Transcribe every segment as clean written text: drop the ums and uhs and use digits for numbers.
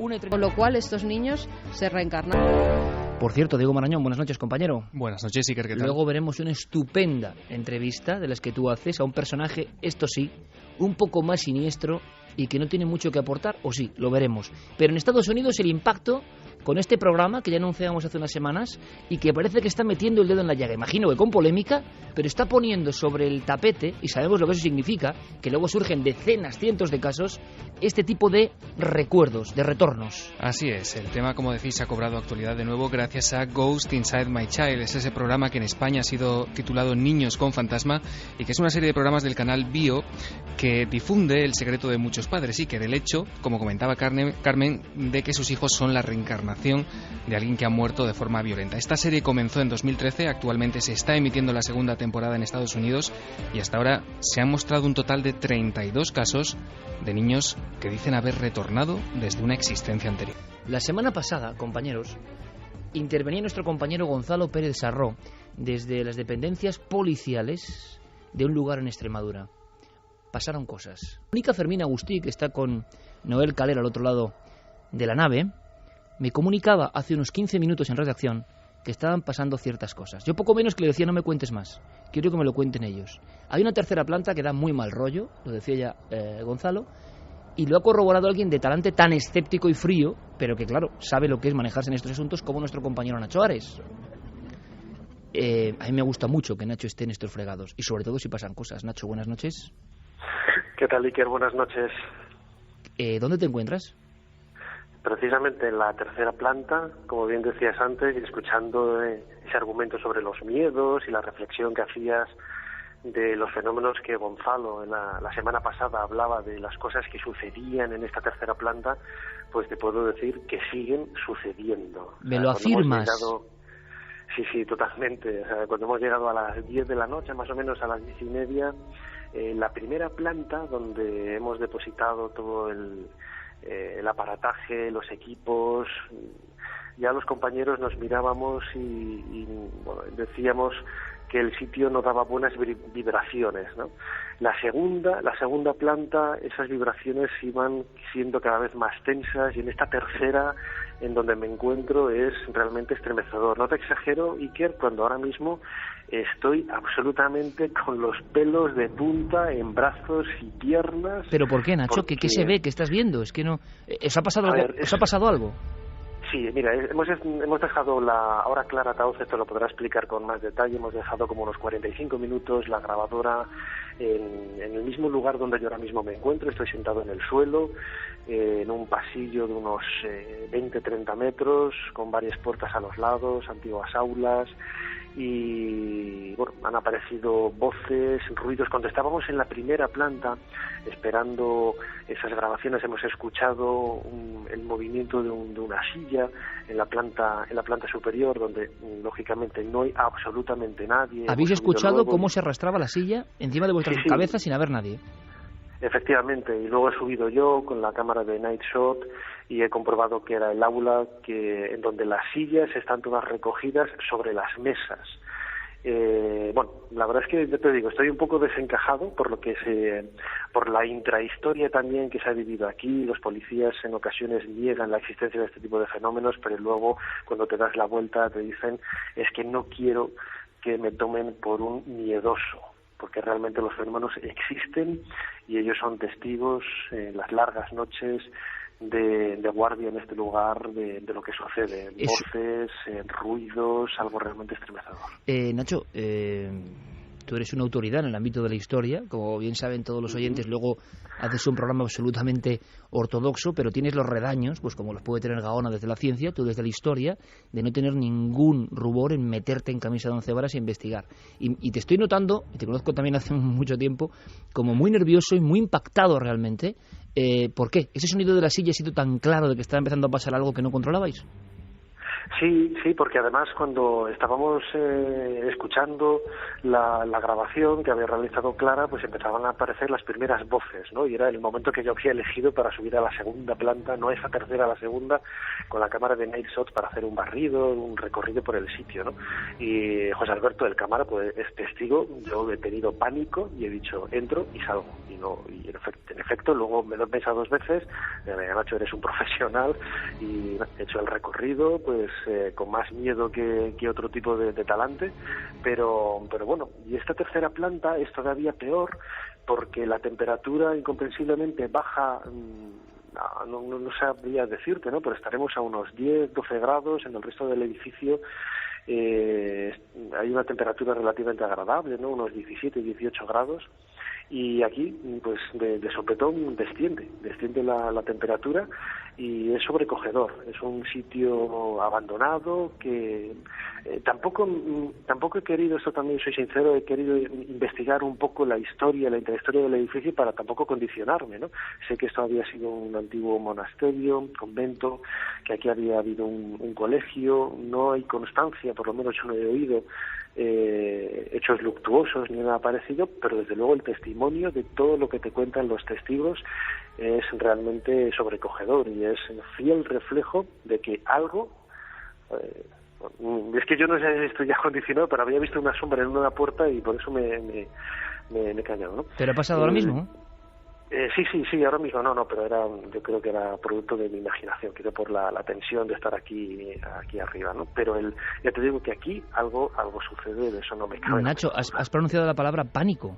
1:30. Con lo cual estos niños se reencarnan. Por cierto, Diego Marañón, buenas noches, compañero. Buenas noches, Iker, ¿qué tal? Luego veremos una estupenda entrevista de las que tú haces a un personaje, esto sí, un poco más siniestro y que no tiene mucho que aportar, o sí, lo veremos. Pero en Estados Unidos el impacto con este programa que ya anunciamos hace unas semanas y que parece que está metiendo el dedo en la llaga, imagino que con polémica, pero está poniendo sobre el tapete, y sabemos lo que eso significa, que luego surgen decenas, cientos de casos, este tipo de recuerdos, de retornos. Así es, el tema, como decís, ha cobrado actualidad de nuevo gracias a Ghost Inside My Child. Es ese programa que en España ha sido titulado Niños con Fantasma y que es una serie de programas del canal Bio que difunde el secreto de muchos padres y que del hecho, como comentaba Carmen, de que sus hijos son la reencarnación de alguien que ha muerto de forma violenta. Esta serie comenzó en 2013, actualmente se está emitiendo la segunda temporada en Estados Unidos y hasta ahora se han mostrado un total de 32 casos de niños que dicen haber retornado desde una existencia anterior. La semana pasada, compañeros, intervenía nuestro compañero Gonzalo Pérez Sarró desde las dependencias policiales de un lugar en Extremadura. Pasaron cosas. Mónica Fermín Agustí, que está con Noel Calera al otro lado de la nave, me comunicaba hace unos 15 minutos en redacción que estaban pasando ciertas cosas. Yo poco menos que le decía, no me cuentes más, quiero que me lo cuenten ellos. Hay una tercera planta que da muy mal rollo, lo decía ya Gonzalo, y lo ha corroborado alguien de talante tan escéptico y frío, pero que claro, sabe lo que es manejarse en estos asuntos, como nuestro compañero Nacho Ares. A mí me gusta mucho que Nacho esté en estos fregados, y sobre todo si pasan cosas. Nacho, buenas noches. ¿Qué tal, Iker? Buenas noches. ¿Dónde te encuentras? Precisamente en la tercera planta, como bien decías antes, y escuchando ese argumento sobre los miedos y la reflexión que hacías de los fenómenos que Gonzalo la semana pasada hablaba de las cosas que sucedían en esta tercera planta, pues te puedo decir que siguen sucediendo. ¿Me lo afirmas? Sí, totalmente. O sea, cuando hemos llegado a las 10 de la noche, más o menos a las 10:30, la primera planta donde hemos depositado todo el aparataje, los equipos, ya los compañeros nos mirábamos y bueno, decíamos que el sitio no daba buenas vibraciones, ¿no? La segunda planta, esas vibraciones iban siendo cada vez más tensas, y en esta tercera, en donde me encuentro, es realmente estremecedor. No te exagero, Iker, cuando ahora mismo estoy absolutamente con los pelos de punta en brazos y piernas. ¿Pero por qué, Nacho? Porque... ¿Qué se ve? ¿Qué estás viendo? Es que no... ¿Os ha pasado algo? ¿Os ha pasado algo? Sí, mira, hemos dejado ahora Clara Tauz, esto lo podrá explicar con más detalle, hemos dejado como unos 45 minutos la grabadora en el mismo lugar donde yo ahora mismo me encuentro. Estoy sentado en el suelo, en un pasillo de unos 20-30 metros, con varias puertas a los lados, antiguas aulas, y bueno, han aparecido voces, ruidos. Cuando estábamos en la primera planta esperando esas grabaciones, hemos escuchado el movimiento de una silla en la planta superior, donde lógicamente no hay absolutamente nadie. ¿Habéis escuchado cómo se arrastraba la silla encima de vuestras cabezas sin haber nadie? Efectivamente, y luego he subido yo con la cámara de Night Shot y he comprobado que era el aula en donde las sillas están todas recogidas sobre las mesas. Bueno, la verdad es que yo te digo, estoy un poco desencajado por la intrahistoria también que se ha vivido aquí. Los policías en ocasiones niegan la existencia de este tipo de fenómenos, pero luego cuando te das la vuelta te dicen es que no quiero que me tomen por un miedoso, porque realmente los fenómenos existen y ellos son testigos en las largas noches de guardia en este lugar de lo que sucede. Voces, ruidos, algo realmente estremecedor. Nacho, tú eres una autoridad en el ámbito de la historia, como bien saben todos los oyentes. Luego haces un programa absolutamente ortodoxo, pero tienes los redaños, pues como los puede tener Gaona desde la ciencia, tú desde la historia, de no tener ningún rubor en meterte en camisa de 11 varas e investigar. Y te estoy notando, y te conozco también hace mucho tiempo, como muy nervioso y muy impactado realmente. ¿Por qué? ¿Ese sonido de la silla ha sido tan claro de que estaba empezando a pasar algo que no controlabais? Sí, porque además cuando estábamos escuchando la grabación que había realizado Clara, pues empezaban a aparecer las primeras voces, ¿no? Y era el momento que yo había elegido para subir a la segunda planta, no a esa tercera, a la segunda, con la cámara de Night Shot para hacer un barrido, un recorrido por el sitio, ¿no? Y José Alberto, el cámara, pues es testigo. Yo he tenido pánico y he dicho, entro y salgo. Y en efecto, luego me lo he pensado 2 veces, Nacho, eres un profesional, y he hecho el recorrido, pues con más miedo que otro tipo de talante, pero bueno, y esta tercera planta es todavía peor porque la temperatura incomprensiblemente baja, no sabría decirte, ¿no? Pero estaremos a unos 10, 12 grados. En el resto del edificio hay una temperatura relativamente agradable, ¿no? Unos 17, 18 grados. Y aquí, pues de sopetón desciende la temperatura, y es sobrecogedor. Es un sitio abandonado que tampoco he querido, esto también soy sincero, he querido investigar un poco la intrahistoria del edificio para tampoco condicionarme, ¿no? Sé que esto había sido un antiguo monasterio, un convento, que aquí había habido un colegio. No hay constancia, por lo menos yo no he oído hechos luctuosos ni nada parecido, pero desde luego el testimonio de todo lo que te cuentan los testigos es realmente sobrecogedor, y es el fiel reflejo de que algo, es que yo no sé si estoy ya condicionado, pero había visto una sombra en una puerta y por eso me he callado, ¿no? ¿Pero ha pasado ahora mismo? Sí, ahora mismo no, pero yo creo que era producto de mi imaginación, quizá por la tensión de estar aquí arriba, ¿no? Pero ya te digo que aquí algo sucede, de eso no me cabe. Nacho, has pronunciado la palabra pánico.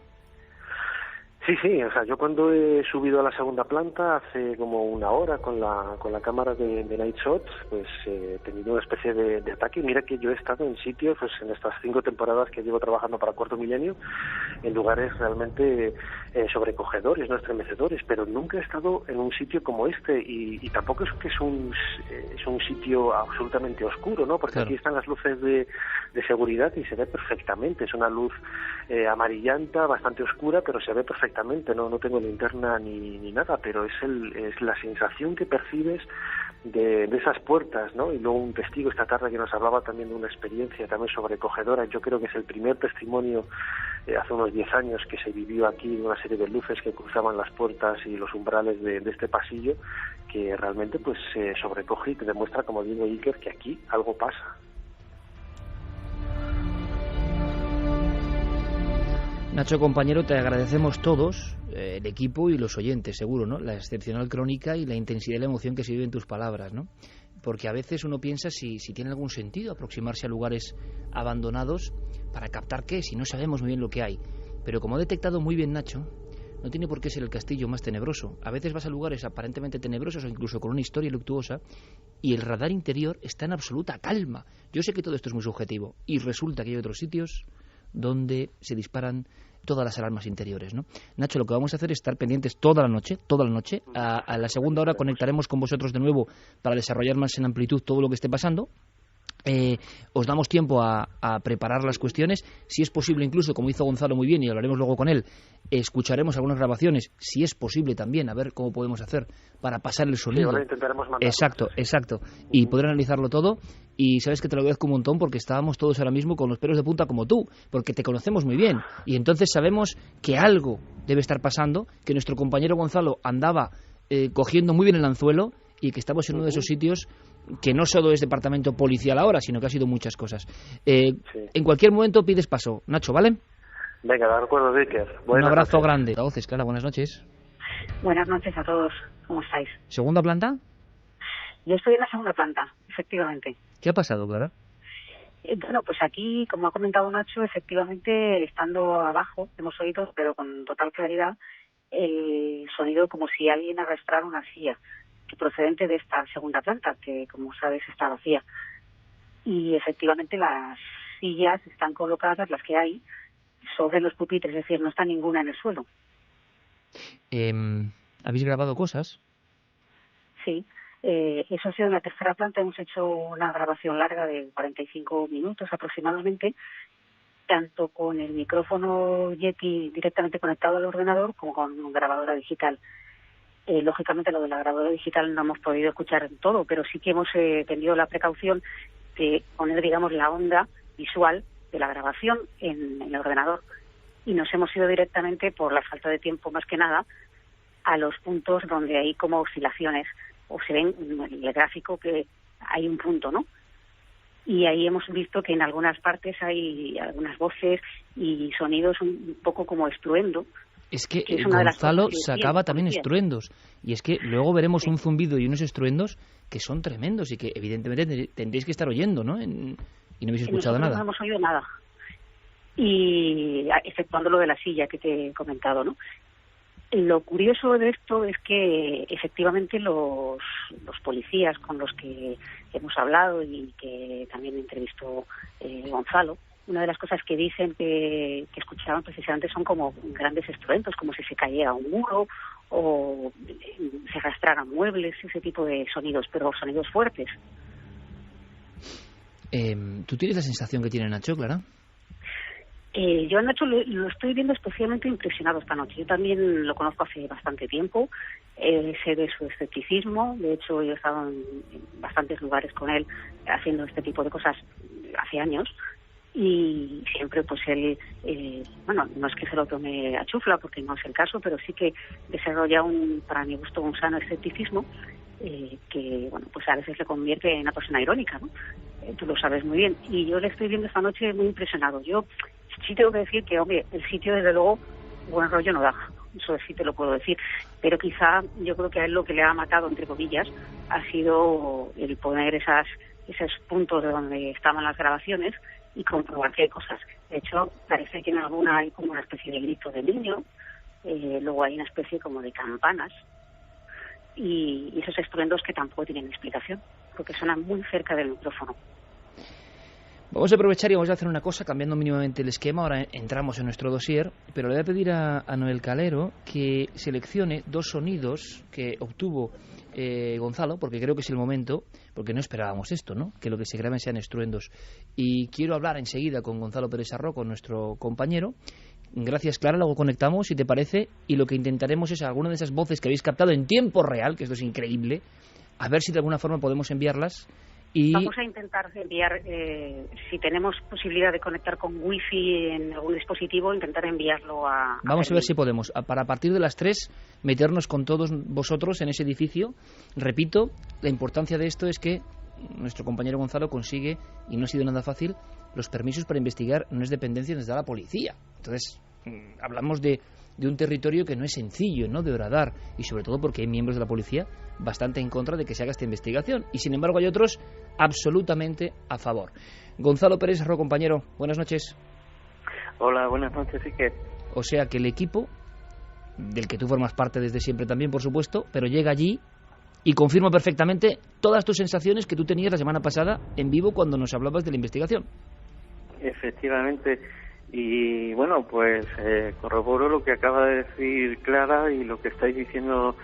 Sí, o sea, yo cuando he subido a la segunda planta hace como 1 hora con la cámara de Night Shot, pues he tenido una especie de ataque. Mira que yo he estado en sitios, pues en estas 5 temporadas que llevo trabajando para Cuarto Milenio, en lugares realmente sobrecogedores, no estremecedores, pero nunca he estado en un sitio como este, y tampoco es que es un sitio absolutamente oscuro, ¿no? Porque claro, aquí están las luces de seguridad y se ve perfectamente. Es una luz amarillenta, bastante oscura, pero se ve perfectamente. No tengo linterna ni nada, pero es la sensación que percibes de esas puertas, ¿no? Y luego un testigo esta tarde que nos hablaba también de una experiencia también sobrecogedora. Yo creo que es el primer testimonio hace unos 10 años que se vivió aquí, de una serie de luces que cruzaban las puertas y los umbrales de este pasillo, que realmente pues sobrecoge y te demuestra, como digo, Iker, que aquí algo pasa. Nacho, compañero, te agradecemos todos, el equipo y los oyentes, seguro, ¿no? La excepcional crónica y la intensidad y la emoción que se vive en tus palabras, ¿no? Porque a veces uno piensa si tiene algún sentido aproximarse a lugares abandonados para captar qué, si no sabemos muy bien lo que hay. Pero como ha detectado muy bien Nacho, no tiene por qué ser el castillo más tenebroso. A veces vas a lugares aparentemente tenebrosos o incluso con una historia luctuosa y el radar interior está en absoluta calma. Yo sé que todo esto es muy subjetivo y resulta que hay otros sitios donde se disparan todas las alarmas interiores, ¿no? Nacho, lo que vamos a hacer es estar pendientes toda la noche. A la segunda hora conectaremos con vosotros de nuevo para desarrollar más en amplitud todo lo que esté pasando. Os damos tiempo a preparar las cuestiones. Si es posible, incluso, como hizo Gonzalo muy bien, y hablaremos luego con él, escucharemos algunas grabaciones, si es posible también, a ver cómo podemos hacer para pasar el sonido. Sí, ahora intentaremos mandarlo. Exacto. Y poder analizarlo todo. Y sabes que te lo agradezco un montón porque estábamos todos ahora mismo con los pelos de punta como tú, porque te conocemos muy bien. Y entonces sabemos que algo debe estar pasando, que nuestro compañero Gonzalo andaba cogiendo muy bien el anzuelo y que estamos en uno de esos sitios que no solo es departamento policial ahora, sino que ha sido muchas cosas. Sí. En cualquier momento pides paso, Nacho, ¿vale? Venga, de acuerdo, Iker. Un abrazo grande. Voces, Clara, buenas noches. Buenas noches a todos. ¿Cómo estáis? ¿Segunda planta? Yo estoy en la segunda planta, efectivamente. ¿Qué ha pasado, Clara? Bueno, pues aquí, como ha comentado Nacho, efectivamente, estando abajo, hemos oído, pero con total claridad, el sonido como si alguien arrastrara una silla, procedente de esta segunda planta, que como sabes está vacía. Y efectivamente las sillas están colocadas, las que hay, sobre los pupitres, es decir, no está ninguna en el suelo. ¿Habéis grabado cosas? Sí, eso ha sido en la tercera planta. Hemos hecho una grabación larga de 45 minutos aproximadamente, tanto con el micrófono Yeti directamente conectado al ordenador como con grabadora digital. Lógicamente lo de la grabadora digital no hemos podido escuchar todo, pero sí que hemos tenido la precaución de poner, digamos, la onda visual de la grabación en el ordenador. Y nos hemos ido directamente, por la falta de tiempo más que nada, a los puntos donde hay como oscilaciones, o se ven en el gráfico que hay un punto, ¿no? Y ahí hemos visto que en algunas partes hay algunas voces y sonidos un poco como estruendo. Es que Gonzalo sacaba también estruendos. Y es que luego veremos un zumbido y unos estruendos que son tremendos y que evidentemente tendréis que estar oyendo, ¿no? Y no habéis escuchado nada. No hemos oído nada. Y exceptuando lo de la silla que te he comentado, ¿no? Lo curioso de esto es que efectivamente los policías con los que hemos hablado y que también entrevistó Gonzalo, una de las cosas que dicen que escuchaban precisamente son como grandes estruendos, como si se cayera un muro o se arrastraran muebles, ese tipo de sonidos, pero sonidos fuertes. ¿Tú tienes la sensación que tiene Nacho, Clara? Yo a Nacho lo estoy viendo especialmente impresionado esta noche. Yo también lo conozco hace bastante tiempo, sé de su escepticismo. De hecho, yo he estado en bastantes lugares con él haciendo este tipo de cosas hace años. Y siempre pues él, bueno, no es que se lo tome a chufla porque no es el caso, pero sí que desarrolla para mi gusto, un sano escepticismo que, bueno, pues a veces le convierte en una persona irónica, ¿no? Tú lo sabes muy bien. Y yo le estoy viendo esta noche muy impresionado. Yo sí tengo que decir que, hombre, el sitio desde luego buen rollo no da, eso sí te lo puedo decir, pero quizá yo creo que a él lo que le ha matado, entre comillas, ha sido el poner esos puntos de donde estaban las grabaciones y comprobar que hay cosas. De hecho, parece que en alguna hay como una especie de grito de niño, luego hay una especie como de campanas y esos estruendos que tampoco tienen explicación, porque suenan muy cerca del micrófono. Vamos a aprovechar y vamos a hacer una cosa, cambiando mínimamente el esquema. Ahora entramos en nuestro dossier, pero le voy a pedir a Noel Calero que seleccione dos sonidos que obtuvo Gonzalo, porque creo que es el momento, porque no esperábamos esto, ¿no? Que lo que se graben sean estruendos. Y quiero hablar enseguida con Gonzalo Pérez Sarró, con nuestro compañero. Gracias, Clara, luego conectamos, si te parece, y lo que intentaremos es alguna de esas voces que habéis captado en tiempo real, que esto es increíble, a ver si de alguna forma podemos enviarlas. Vamos a intentar enviar, si tenemos posibilidad de conectar con wifi en algún dispositivo, intentar enviarlo a... Vamos a ver si podemos, para a partir de las 3 meternos con todos vosotros en ese edificio. Repito, la importancia de esto es que nuestro compañero Gonzalo consigue, y no ha sido nada fácil, los permisos para investigar unas dependencias desde la policía. Entonces, hablamos de un territorio que no es sencillo, ¿no?, de horadar, y sobre todo porque hay miembros de la policía bastante en contra de que se haga esta investigación, y sin embargo hay otros absolutamente a favor. Gonzalo Pérez Sarró, compañero, buenas noches. Hola, buenas noches, Iker. O sea que el equipo, del que tú formas parte desde siempre también, por supuesto, pero llega allí y confirma perfectamente todas tus sensaciones que tú tenías la semana pasada en vivo cuando nos hablabas de la investigación. Efectivamente. Y bueno, pues corroboro lo que acaba de decir Clara y lo que estáis diciendo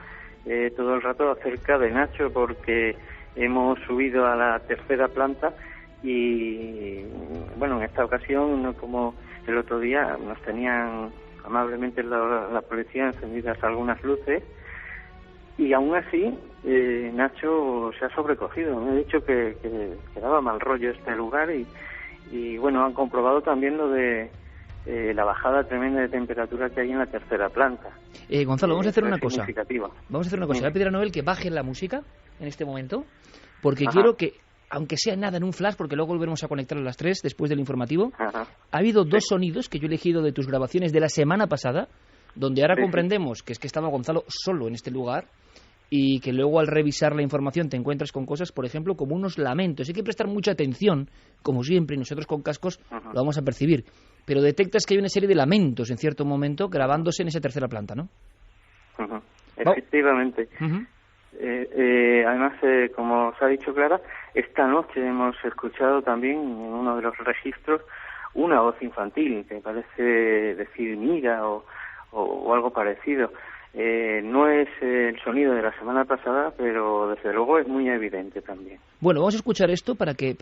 todo el rato acerca de Nacho, porque hemos subido a la tercera planta y bueno, en esta ocasión, no como el otro día, nos tenían amablemente la policía encendidas algunas luces y aún así Nacho se ha sobrecogido. Me ha dicho que daba mal rollo este lugar y bueno, han comprobado también lo de la bajada tremenda de temperatura que hay en la tercera planta. Gonzalo, vamos a hacer una cosa. Vamos a hacer una cosa. Voy a pedir a Noel que baje la música en este momento, porque quiero que, aunque sea nada en un flash, porque luego volveremos a conectar a las 3 después del informativo, ha habido dos sonidos que yo he elegido de tus grabaciones de la semana pasada, donde ahora comprendemos que es que estaba Gonzalo solo en este lugar, y que luego al revisar la información te encuentras con cosas, por ejemplo, como unos lamentos. Hay que prestar mucha atención, como siempre, y nosotros con cascos lo vamos a percibir. Pero detectas que hay una serie de lamentos en cierto momento grabándose en esa tercera planta, ¿no? Efectivamente. Además, como os ha dicho Clara, esta noche hemos escuchado también en uno de los registros una voz infantil que parece decir mira o algo parecido. No es el sonido de la semana pasada, pero desde luego es muy evidente también. Bueno, vamos a escuchar esto para que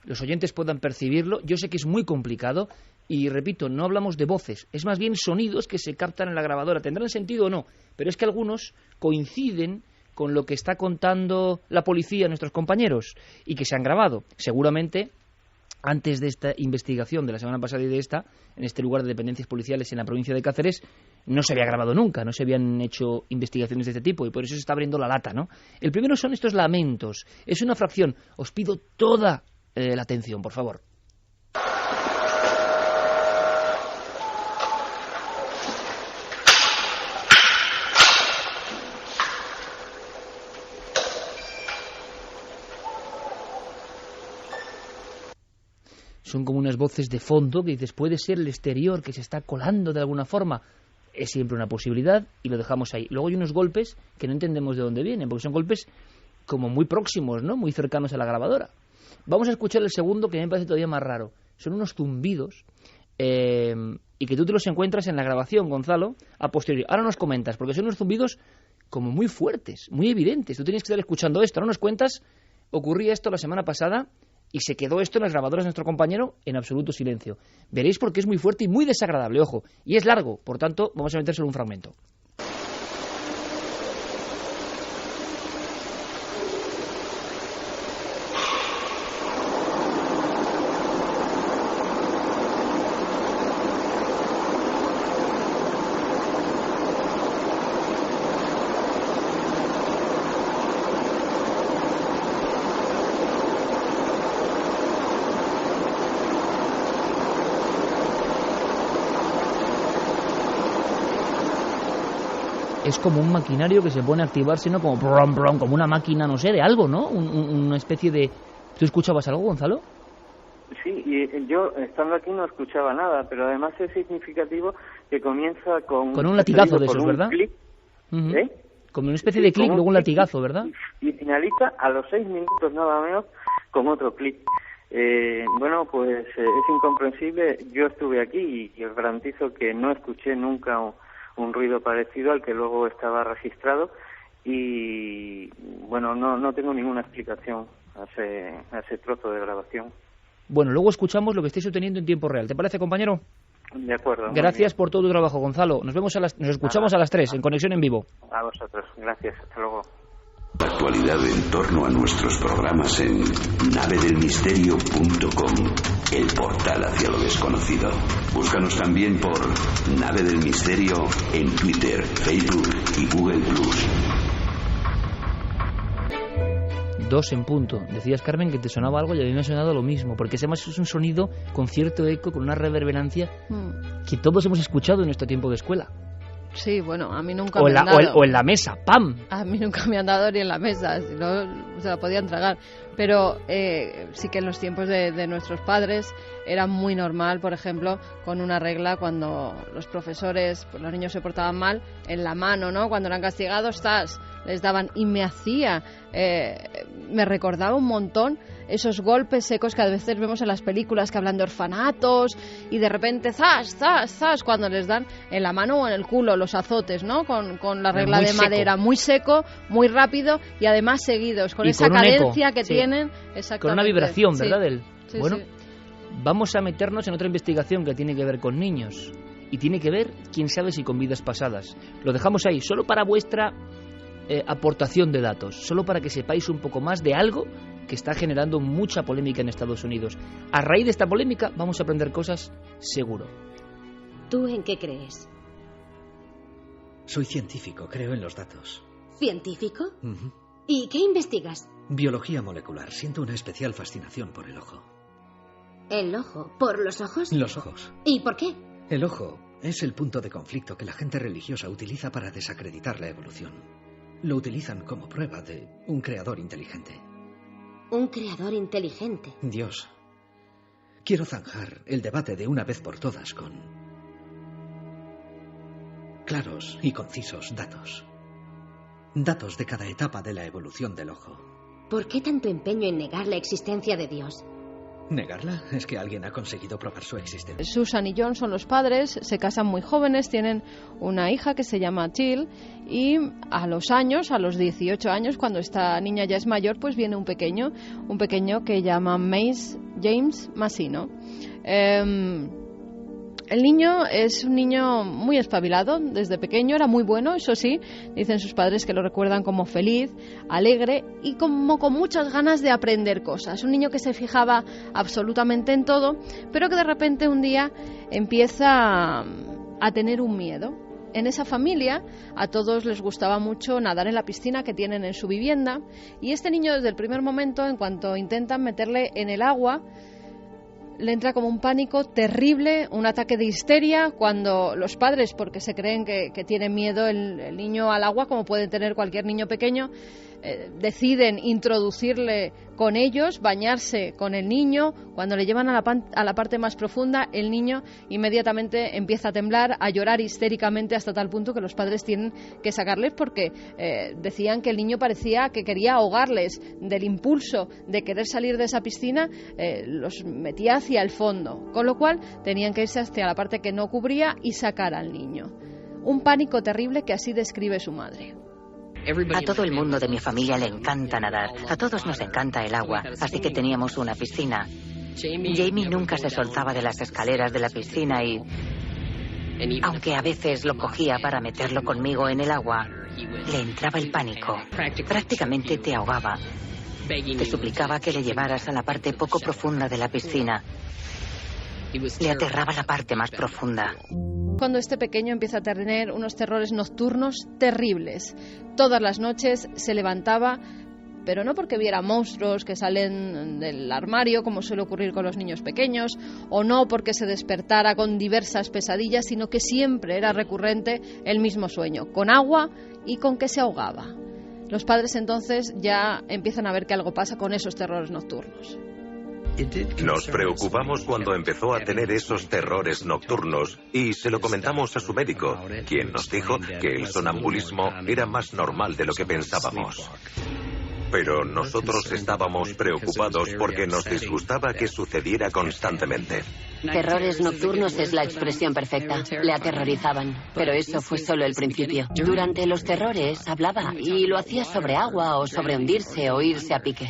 los oyentes puedan percibirlo. Yo sé que es muy complicado y, repito, no hablamos de voces, es más bien sonidos que se captan en la grabadora. ¿Tendrán sentido o no? Pero es que algunos coinciden con lo que está contando la policía a nuestros compañeros y que se han grabado. Seguramente, antes de esta investigación de la semana pasada y de esta, en este lugar de dependencias policiales en la provincia de Cáceres, no se había grabado nunca, no se habían hecho investigaciones de este tipo y por eso se está abriendo la lata, ¿no? El primero son estos lamentos. Es una fracción. Os pido toda la atención, por favor. Son como unas voces de fondo que dices, puede ser el exterior que se está colando de alguna forma. Es siempre una posibilidad y lo dejamos ahí. Luego hay unos golpes que no entendemos de dónde vienen, porque son golpes como muy próximos, ¿no? Muy cercanos a la grabadora. Vamos a escuchar el segundo, que me parece todavía más raro. Son unos zumbidos y que tú te los encuentras en la grabación, Gonzalo, a posteriori. Ahora nos comentas, porque son unos zumbidos como muy fuertes, muy evidentes. Tú tienes que estar escuchando esto. Ahora nos cuentas, ocurría esto la semana pasada y se quedó esto en las grabadoras de nuestro compañero en absoluto silencio. Veréis porque es muy fuerte y muy desagradable, ojo. Y es largo, por tanto, vamos a meter solo un fragmento. Es como un maquinario que se pone a activarse, ¿no? Como brum, brum, como una máquina, no sé, de algo, ¿no? Una especie de... ¿Tú escuchabas algo, Gonzalo? Sí, y yo estando aquí no escuchaba nada, pero además es significativo que comienza con un latigazo de esos, ¿verdad? Clic, Uh-huh. Como una especie de clic, luego un latigazo, ¿verdad? Y finaliza a los 6 minutos nada menos con otro clic. Bueno, pues es incomprensible. Yo estuve aquí y os garantizo que no escuché nunca un ruido parecido al que luego estaba registrado y bueno, no tengo ninguna explicación a ese trozo de grabación. Bueno, luego escuchamos lo que estáis obteniendo en tiempo real. ¿Te parece, compañero? De acuerdo. Gracias por todo tu trabajo, Gonzalo. Nos escuchamos a las 3 en Conexión en Vivo. A vosotros. Gracias. Hasta luego. Actualidad en torno a nuestros programas en navedelmisterio.com, el portal hacia lo desconocido. Búscanos también por Nave del Misterio en Twitter, Facebook y Google+. 2 en punto. Decías, Carmen, que te sonaba algo y a mí me ha sonado lo mismo, porque además es un sonido con cierto eco, con una reverberancia que todos hemos escuchado en nuestro tiempo de escuela. Sí, bueno, a mí nunca me han dado. O en la mesa, ¡pam! A mí nunca me han dado ni en la mesa, si no se la podían tragar. Pero sí que en los tiempos de nuestros padres era muy normal, por ejemplo, con una regla cuando los profesores, pues los niños se portaban mal, en la mano, ¿no? Cuando eran castigados, les daban. Y me recordaba un montón esos golpes secos que a veces vemos en las películas que hablan de orfanatos y de repente ¡zas, zas, zas! Cuando les dan en la mano o en el culo los azotes, ¿no? Con la regla de madera, muy seco, muy rápido y además seguidos, con esa cadencia que tienen. Exactamente. Con una vibración, ¿verdad? Sí, bueno, sí. Vamos a meternos en otra investigación que tiene que ver con niños y tiene que ver, quién sabe si con vidas pasadas. Lo dejamos ahí, solo para vuestra aportación de datos, solo para que sepáis un poco más de algo que está generando mucha polémica en Estados Unidos. A raíz de esta polémica vamos a aprender cosas seguro. ¿Tú en qué crees? Soy científico, creo en los datos. ¿Científico? Uh-huh. ¿Y qué investigas? Biología molecular. Siento una especial fascinación por el ojo. ¿El ojo? ¿Por los ojos? Los ojos. ¿Y por qué? El ojo es el punto de conflicto que la gente religiosa utiliza para desacreditar la evolución. Lo utilizan como prueba de un creador inteligente. Un creador inteligente. Dios. Quiero zanjar el debate de una vez por todas con claros y concisos datos. Datos de cada etapa de la evolución del ojo. ¿Por qué tanto empeño en negar la existencia de Dios? ¿Negarla? ¿Es que alguien ha conseguido probar su existencia? Susan y John son los padres, se casan muy jóvenes, tienen una hija que se llama Jill y a los 18 años, cuando esta niña ya es mayor, pues viene un pequeño que llaman James Masino. El niño es un niño muy espabilado, desde pequeño era muy bueno, eso sí, dicen sus padres que lo recuerdan como feliz, alegre y como con muchas ganas de aprender cosas. Un niño que se fijaba absolutamente en todo, pero que de repente un día empieza a tener un miedo. En esa familia a todos les gustaba mucho nadar en la piscina que tienen en su vivienda y este niño desde el primer momento, en cuanto intentan meterle en el agua, le entra como un pánico terrible, un ataque de histeria, cuando los padres, porque se creen que tiene miedo el niño al agua, como puede tener cualquier niño pequeño, deciden introducirle con ellos, bañarse con el niño. Cuando le llevan a la parte más profunda, el niño inmediatamente empieza a temblar, a llorar histéricamente, hasta tal punto que los padres tienen que sacarles porque decían que el niño parecía que quería ahogarles. Del impulso de querer salir de esa piscina, los metía hacia el fondo, con lo cual tenían que irse hacia la parte que no cubría y sacar al niño. Un pánico terrible que así describe su madre. A todo el mundo de mi familia le encanta nadar. A todos nos encanta el agua, así que teníamos una piscina. Jamie nunca se soltaba de las escaleras de la piscina y, aunque a veces lo cogía para meterlo conmigo en el agua, le entraba el pánico. Prácticamente te ahogaba. Te suplicaba que le llevaras a la parte poco profunda de la piscina. Le aterraba la parte más profunda. Cuando este pequeño empieza a tener unos terrores nocturnos terribles. Todas las noches se levantaba, pero no porque viera monstruos que salen del armario, como suele ocurrir con los niños pequeños, o no porque se despertara con diversas pesadillas, sino que siempre era recurrente el mismo sueño, con agua y con que se ahogaba. Los padres entonces ya empiezan a ver que algo pasa con esos terrores nocturnos. Nos preocupamos cuando empezó a tener esos terrores nocturnos y se lo comentamos a su médico, quien nos dijo que el sonambulismo era más normal de lo que pensábamos. Pero nosotros estábamos preocupados porque nos disgustaba que sucediera constantemente. Terrores nocturnos es la expresión perfecta. Le aterrorizaban, pero eso fue solo el principio. Durante los terrores hablaba y lo hacía sobre agua o sobre hundirse o irse a pique.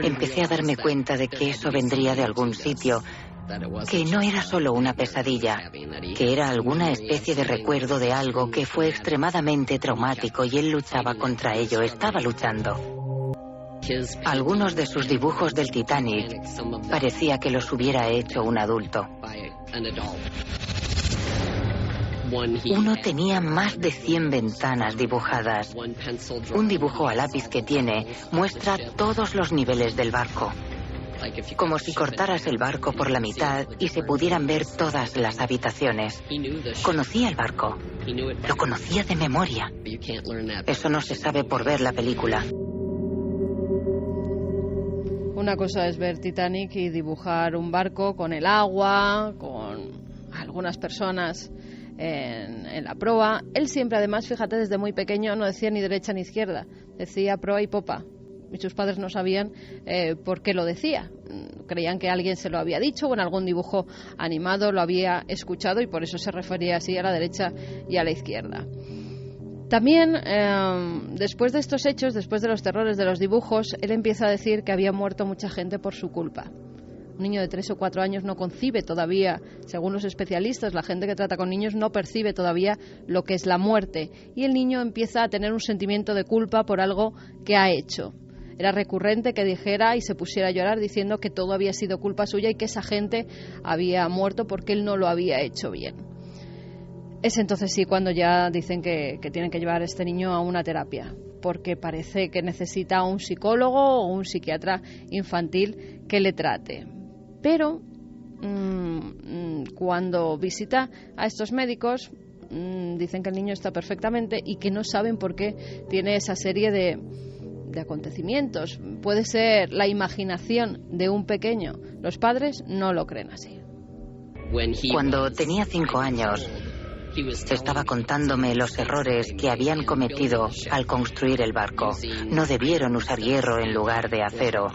Empecé a darme cuenta de que eso vendría de algún sitio, que no era solo una pesadilla, que era alguna especie de recuerdo de algo que fue extremadamente traumático y él luchaba contra ello, estaba luchando. Algunos de sus dibujos del Titanic parecía que los hubiera hecho un adulto. Uno tenía más de 100 ventanas dibujadas. Un dibujo a lápiz que tiene muestra todos los niveles del barco. Como si cortaras el barco por la mitad y se pudieran ver todas las habitaciones. Conocía el barco. Lo conocía de memoria. Eso no se sabe por ver la película. Una cosa es ver Titanic y dibujar un barco con el agua, con algunas personas en la proa. Él siempre, además, fíjate, desde muy pequeño no decía ni derecha ni izquierda, decía proa y popa. Y sus padres no sabían por qué lo decía. Creían que alguien se lo había dicho o en algún dibujo animado lo había escuchado y por eso se refería así a la derecha y a la izquierda. También, después de estos hechos, después de los terrores de los dibujos, él empieza a decir que había muerto mucha gente por su culpa. Un niño de 3 o 4 años no concibe todavía, según los especialistas, la gente que trata con niños no percibe todavía lo que es la muerte. Y el niño empieza a tener un sentimiento de culpa por algo que ha hecho. Era recurrente que dijera y se pusiera a llorar diciendo que todo había sido culpa suya y que esa gente había muerto porque él no lo había hecho bien. Es entonces sí cuando ya dicen que tienen que llevar a este niño a una terapia, porque parece que necesita un psicólogo o un psiquiatra infantil que le trate. Pero cuando visita a estos médicos dicen que el niño está perfectamente y que no saben por qué tiene esa serie de acontecimientos. Puede ser la imaginación de un pequeño. Los padres no lo creen así. Cuando tenía 5 años, estaba contándome los errores que habían cometido al construir el barco. No debieron usar hierro en lugar de acero.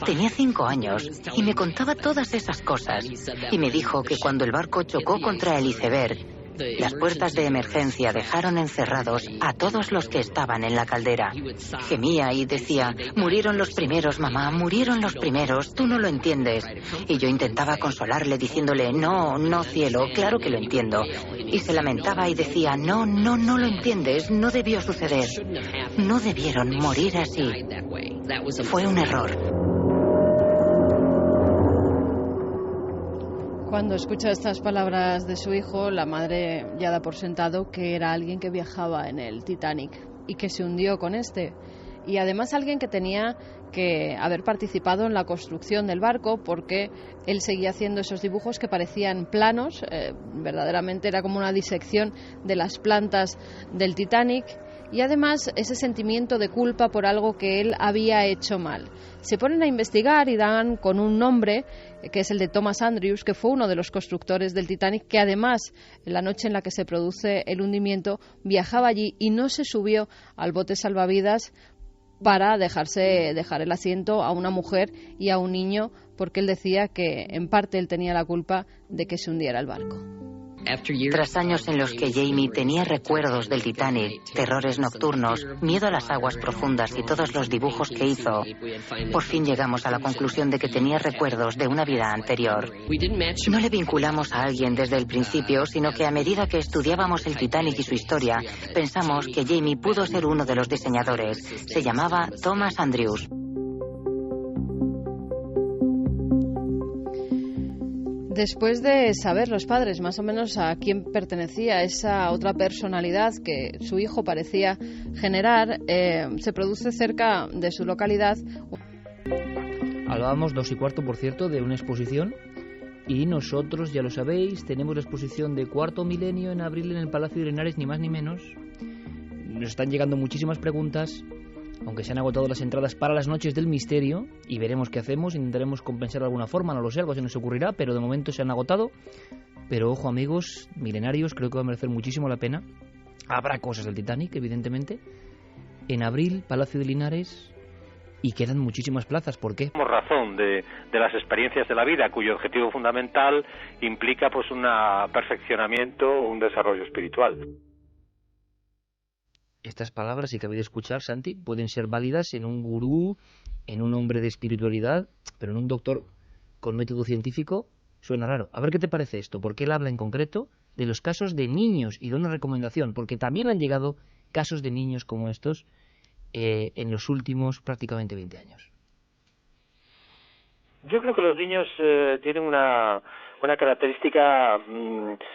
Tenía 5 años y me contaba todas esas cosas. Y me dijo que cuando el barco chocó contra el iceberg, las puertas de emergencia dejaron encerrados a todos los que estaban en la caldera. Gemía y decía: murieron los primeros, mamá, murieron los primeros, tú no lo entiendes. Y yo intentaba consolarle diciéndole: no, no, cielo, claro que lo entiendo. Y se lamentaba y decía: no, no, no lo entiendes, no debió suceder. No debieron morir así. Fue un error. Cuando escucha estas palabras de su hijo, la madre ya da por sentado que era alguien que viajaba en el Titanic y que se hundió con este. Y además alguien que tenía que haber participado en la construcción del barco, porque él seguía haciendo esos dibujos que parecían planos, verdaderamente era como una disección de las plantas del Titanic. Y además ese sentimiento de culpa por algo que él había hecho mal. Se ponen a investigar y dan con un nombre, que es el de Thomas Andrews, que fue uno de los constructores del Titanic, que además, en la noche en la que se produce el hundimiento, viajaba allí y no se subió al bote salvavidas para dejar el asiento a una mujer y a un niño, porque él decía que en parte él tenía la culpa de que se hundiera el barco. Tras años en los que Jamie tenía recuerdos del Titanic, terrores nocturnos, miedo a las aguas profundas y todos los dibujos que hizo, por fin llegamos a la conclusión de que tenía recuerdos de una vida anterior. No le vinculamos a alguien desde el principio, sino que a medida que estudiábamos el Titanic y su historia, pensamos que Jamie pudo ser uno de los diseñadores. Se llamaba Thomas Andrews. Después de saber los padres más o menos a quién pertenecía esa otra personalidad que su hijo parecía generar, se produce cerca de su localidad. Hablábamos 2:15, por cierto, de una exposición, y nosotros, ya lo sabéis, tenemos la exposición de Cuarto Milenio en abril en el Palacio de Linares, ni más ni menos. Nos están llegando muchísimas preguntas, aunque se han agotado las entradas para las noches del misterio, y veremos qué hacemos, intentaremos compensar de alguna forma, no lo sé, algo se nos ocurrirá, pero de momento se han agotado. Pero ojo, amigos milenarios, creo que va a merecer muchísimo la pena. Habrá cosas del Titanic, evidentemente. En abril, Palacio de Linares, y quedan muchísimas plazas. ¿Por qué? Tenemos razón de las experiencias de la vida, cuyo objetivo fundamental implica pues un perfeccionamiento, un desarrollo espiritual. Estas palabras que acabé de escuchar, Santi, pueden ser válidas en un gurú, en un hombre de espiritualidad, pero en un doctor con método científico suena raro. A ver qué te parece esto, porque él habla en concreto de los casos de niños y de una recomendación, porque también han llegado casos de niños como estos en los últimos prácticamente 20 años. Yo creo que los niños tienen una característica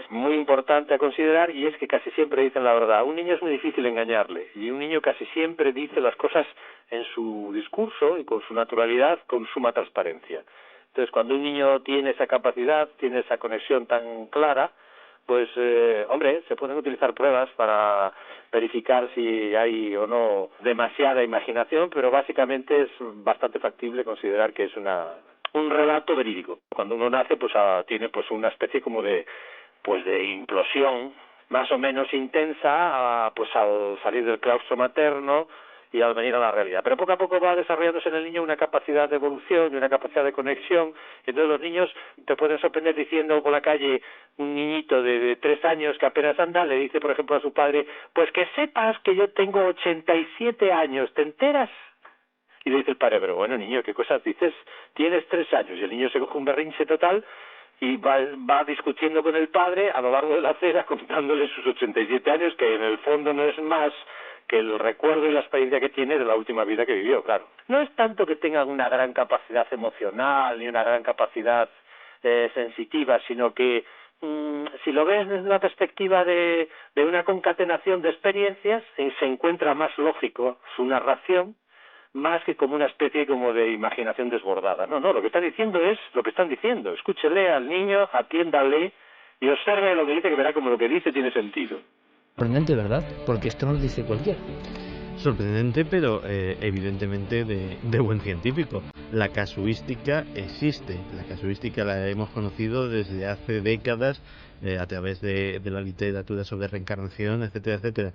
muy importante a considerar, y es que casi siempre dicen la verdad. Un niño es muy difícil engañarle, y un niño casi siempre dice las cosas en su discurso y con su naturalidad, con suma transparencia. Entonces, cuando un niño tiene esa capacidad, tiene esa conexión tan clara, pues, se pueden utilizar pruebas para verificar si hay o no demasiada imaginación, pero básicamente es bastante factible considerar que es un relato verídico. Cuando uno nace, pues tiene pues una especie como de implosión más o menos intensa, pues al salir del claustro materno y al venir a la realidad. Pero poco a poco va desarrollándose en el niño una capacidad de evolución y una capacidad de conexión. Entonces los niños te pueden sorprender diciendo por la calle, un niñito de 3 años que apenas anda, le dice, por ejemplo, a su padre: pues que sepas que yo tengo 87 años, ¿te enteras? Y le dice el padre: pero bueno, niño, ¿qué cosas dices? Tienes 3 años. Y el niño se coge un berrinche total y va discutiendo con el padre a lo largo de la acera, contándole sus 87 años, que en el fondo no es más que el recuerdo y la experiencia que tiene de la última vida que vivió, claro. No es tanto que tengan una gran capacidad emocional ni una gran capacidad sensitiva, sino que si lo ves desde una perspectiva de una concatenación de experiencias, se encuentra más lógico su narración, más que como una especie como de imaginación desbordada. No, lo que están diciendo es lo que están diciendo. Escúchele al niño, atiéndale y observe lo que dice, que verá como lo que dice tiene sentido. Sorprendente, ¿verdad? Porque esto no lo dice cualquiera. Sorprendente, pero evidentemente de buen científico. La casuística existe. La casuística la hemos conocido desde hace décadas a través de la literatura sobre reencarnación, etcétera, etcétera.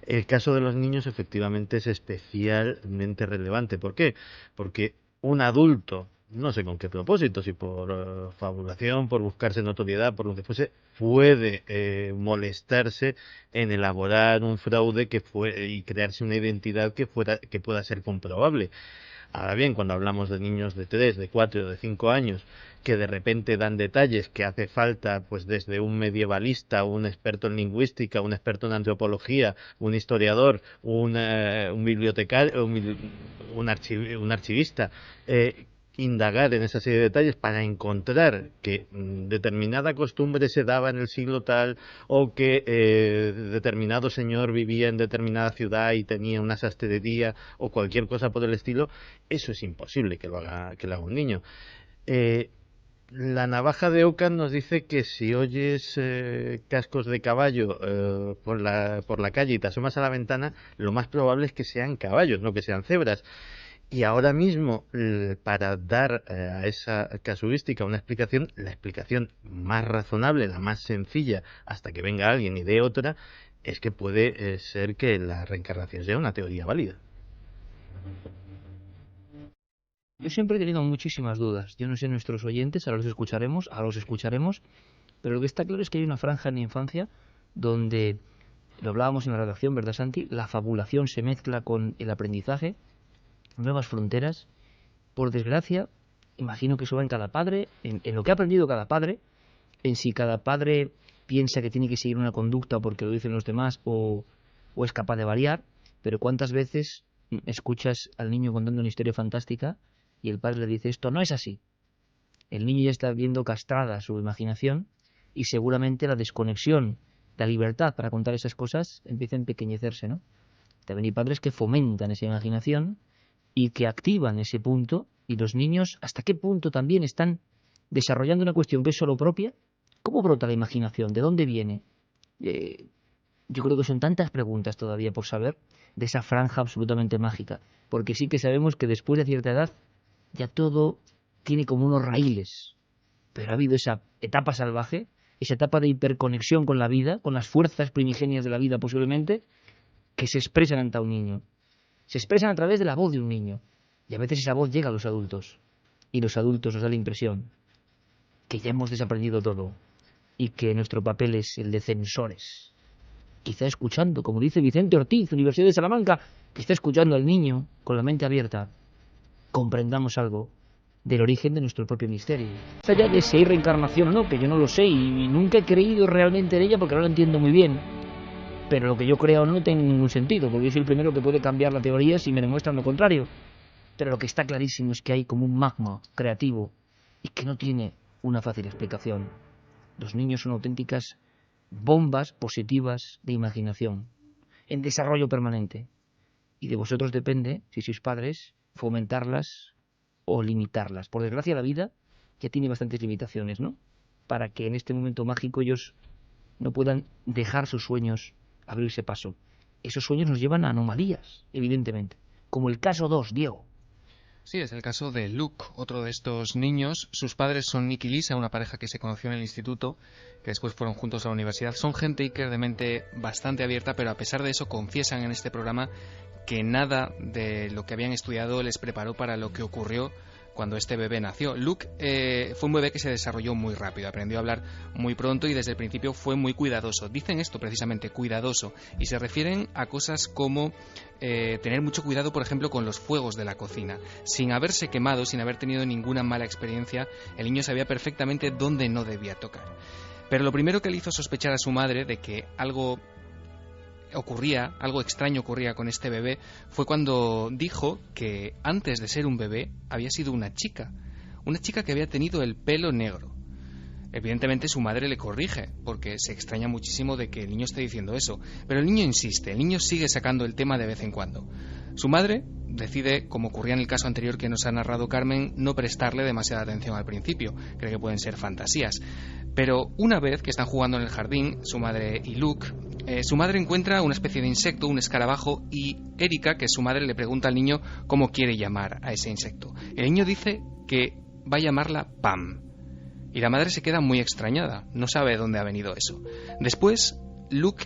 El caso de los niños efectivamente es especialmente relevante. ¿Por qué? Porque un adulto, no sé con qué propósito, si por fabulación, por buscarse notoriedad, por lo que fuese, puede molestarse en elaborar un fraude y crearse una identidad que pueda ser comprobable. Ahora bien, cuando hablamos de niños de 3, de 4, de 5 años, que de repente dan detalles que hace falta, pues desde un medievalista, un experto en lingüística, un experto en antropología, un historiador, un bibliotecario, un archivista, indagar en esa serie de detalles para encontrar que determinada costumbre se daba en el siglo tal, o que determinado señor vivía en determinada ciudad y tenía una sastrería o cualquier cosa por el estilo, eso es imposible que lo haga un niño. La navaja de Ockham nos dice que si oyes cascos de caballo por la calle y te asomas a la ventana, lo más probable es que sean caballos, no que sean cebras. Y ahora mismo, para dar a esa casuística una explicación, la explicación más razonable, la más sencilla, hasta que venga alguien y dé otra, es que puede ser que la reencarnación sea una teoría válida. Yo siempre he tenido muchísimas dudas. Yo no sé nuestros oyentes, ahora los escucharemos, pero lo que está claro es que hay una franja en la infancia donde, lo hablábamos en la redacción, ¿verdad, Santi? La fabulación se mezcla con el aprendizaje, nuevas fronteras. Por desgracia, imagino que eso va en cada padre, en lo que ha aprendido cada padre, en si cada padre piensa que tiene que seguir una conducta porque lo dicen los demás o es capaz de variar, pero ¿cuántas veces escuchas al niño contando una historia fantástica y el padre le dice esto no es así? El niño ya está viendo castrada su imaginación y seguramente la desconexión, la libertad para contar esas cosas empieza a empequeñecerse, ¿no? También hay padres que fomentan esa imaginación y que activan ese punto, y los niños hasta qué punto también están desarrollando una cuestión que es solo propia. ¿Cómo brota la imaginación? ¿De dónde viene? Yo creo que son tantas preguntas todavía por saber de esa franja absolutamente mágica, porque sí que sabemos que después de cierta edad ya todo tiene como unos raíles, pero ha habido esa etapa salvaje, esa etapa de hiperconexión con la vida, con las fuerzas primigenias de la vida posiblemente, que se expresan ante un niño. Se expresan a través de la voz de un niño. Y a veces esa voz llega a los adultos. Y los adultos nos da la impresión que ya hemos desaprendido todo. Y que nuestro papel es el de censores. Quizá escuchando, como dice Vicente Ortiz, Universidad de Salamanca, que está escuchando al niño con la mente abierta. Comprendamos algo del origen de nuestro propio misterio. Más allá de si hay reencarnación o no, que yo no lo sé y nunca he creído realmente en ella porque no la entiendo muy bien. Pero lo que yo creo no tiene ningún sentido, porque yo soy el primero que puede cambiar la teoría si me demuestran lo contrario. Pero lo que está clarísimo es que hay como un magma creativo y que no tiene una fácil explicación. Los niños son auténticas bombas positivas de imaginación, en desarrollo permanente. Y de vosotros depende, si sois padres, fomentarlas o limitarlas. Por desgracia la vida ya tiene bastantes limitaciones, ¿no? Para que en este momento mágico ellos no puedan dejar sus sueños abrirse paso. Esos sueños nos llevan a anomalías, evidentemente. Como el caso 2, Diego. Sí, es el caso de Luke, otro de estos niños. Sus padres son Nick y Lisa, una pareja que se conoció en el instituto, que después fueron juntos a la universidad. Son gente Iker de mente bastante abierta, pero a pesar de eso confiesan en este programa que nada de lo que habían estudiado les preparó para lo que ocurrió cuando este bebé nació. Luke fue un bebé que se desarrolló muy rápido, aprendió a hablar muy pronto y desde el principio fue muy cuidadoso. Dicen esto precisamente, cuidadoso, y se refieren a cosas como tener mucho cuidado, por ejemplo, con los fuegos de la cocina. Sin haberse quemado, sin haber tenido ninguna mala experiencia, el niño sabía perfectamente dónde no debía tocar. Pero lo primero que le hizo sospechar a su madre de que algo extraño ocurría con este bebé, fue cuando dijo que antes de ser un bebé había sido una chica que había tenido el pelo negro. Evidentemente su madre le corrige, porque se extraña muchísimo de que el niño esté diciendo eso, pero el niño insiste, el niño sigue sacando el tema de vez en cuando. Su madre decide, como ocurría en el caso anterior que nos ha narrado Carmen, no prestarle demasiada atención al principio, cree que pueden ser fantasías. Pero una vez que están jugando en el jardín, su madre y Luke, su madre encuentra una especie de insecto, un escarabajo, y Erika, que es su madre, le pregunta al niño cómo quiere llamar a ese insecto. El niño dice que va a llamarla Pam. Y la madre se queda muy extrañada, no sabe de dónde ha venido eso. Después, Luke,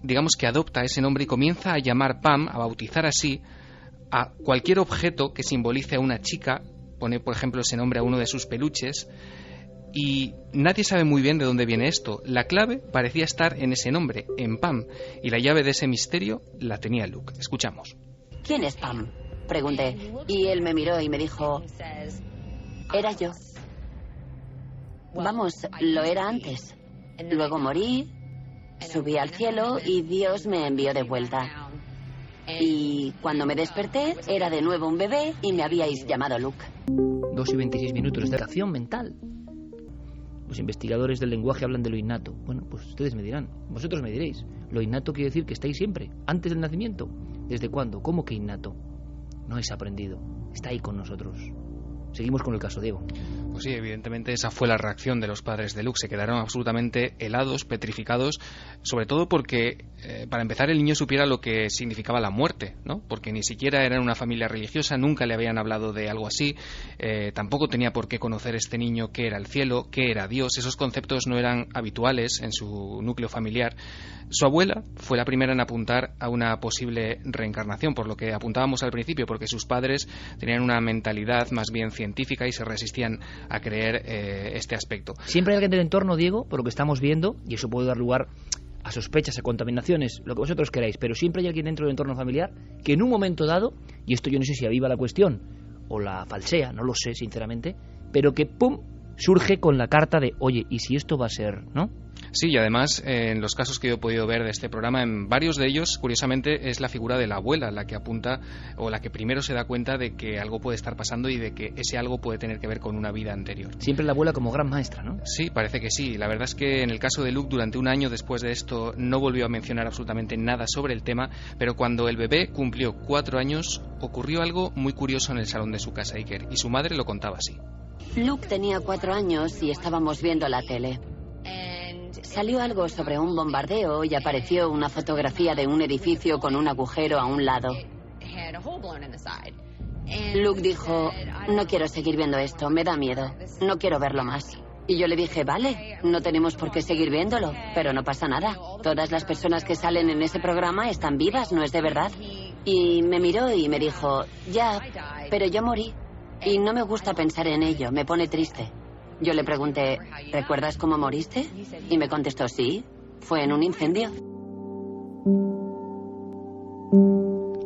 digamos que adopta ese nombre y comienza a llamar Pam, a bautizar así a cualquier objeto que simbolice a una chica, pone por ejemplo ese nombre a uno de sus peluches, y nadie sabe muy bien de dónde viene esto. La clave parecía estar en ese nombre, en Pam, y la llave de ese misterio la tenía Luke. Escuchamos. ¿Quién es Pam?, pregunté, y él me miró y me dijo, era yo. Vamos, lo era antes. Luego morí, subí al cielo y Dios me envió de vuelta. Y cuando me desperté, era de nuevo un bebé y me habíais llamado Luke. 2:26 de acción mental. Los investigadores del lenguaje hablan de lo innato. Bueno, pues ustedes me dirán, vosotros me diréis. Lo innato quiere decir que estáis siempre, antes del nacimiento. ¿Desde cuándo? ¿Cómo que innato? No es aprendido, está ahí con nosotros. Seguimos con el caso Diego. Pues sí, evidentemente esa fue la reacción de los padres de Luke. Se quedaron absolutamente helados, petrificados, sobre todo porque, para empezar, el niño supiera lo que significaba la muerte, ¿no? Porque ni siquiera era una familia religiosa, nunca le habían hablado de algo así, tampoco tenía por qué conocer este niño qué era el cielo, qué era Dios. Esos conceptos no eran habituales en su núcleo familiar. Su abuela fue la primera en apuntar a una posible reencarnación, por lo que apuntábamos al principio, porque sus padres tenían una mentalidad más bien científica y se resistían a creer este aspecto. Siempre hay alguien del entorno, Diego, por lo que estamos viendo, y eso puede dar lugar a sospechas, a contaminaciones, lo que vosotros queráis, pero siempre hay alguien dentro del entorno familiar que en un momento dado, y esto yo no sé si aviva la cuestión o la falsea, no lo sé sinceramente, pero que ¡pum!, surge con la carta de, oye, ¿y si esto va a ser, no? Sí, y además, en los casos que yo he podido ver de este programa, en varios de ellos, curiosamente, es la figura de la abuela la que apunta, o la que primero se da cuenta de que algo puede estar pasando y de que ese algo puede tener que ver con una vida anterior. Siempre la abuela como gran maestra, ¿no? Sí, parece que sí. La verdad es que en el caso de Luke, durante un año después de esto, no volvió a mencionar absolutamente nada sobre el tema, pero cuando el bebé cumplió 4 años, ocurrió algo muy curioso en el salón de su casa, Iker, y su madre lo contaba así. Luke tenía 4 años y estábamos viendo la tele. Salió algo sobre un bombardeo y apareció una fotografía de un edificio con un agujero a un lado. Luke dijo, no quiero seguir viendo esto, me da miedo, no quiero verlo más. Y yo le dije, vale, no tenemos por qué seguir viéndolo, pero no pasa nada. Todas las personas que salen en ese programa están vivas, ¿no es de verdad? Y me miró y me dijo, ya, pero yo morí. Y no me gusta pensar en ello, me pone triste. Yo le pregunté, ¿recuerdas cómo moriste? Y me contestó, sí, fue en un incendio.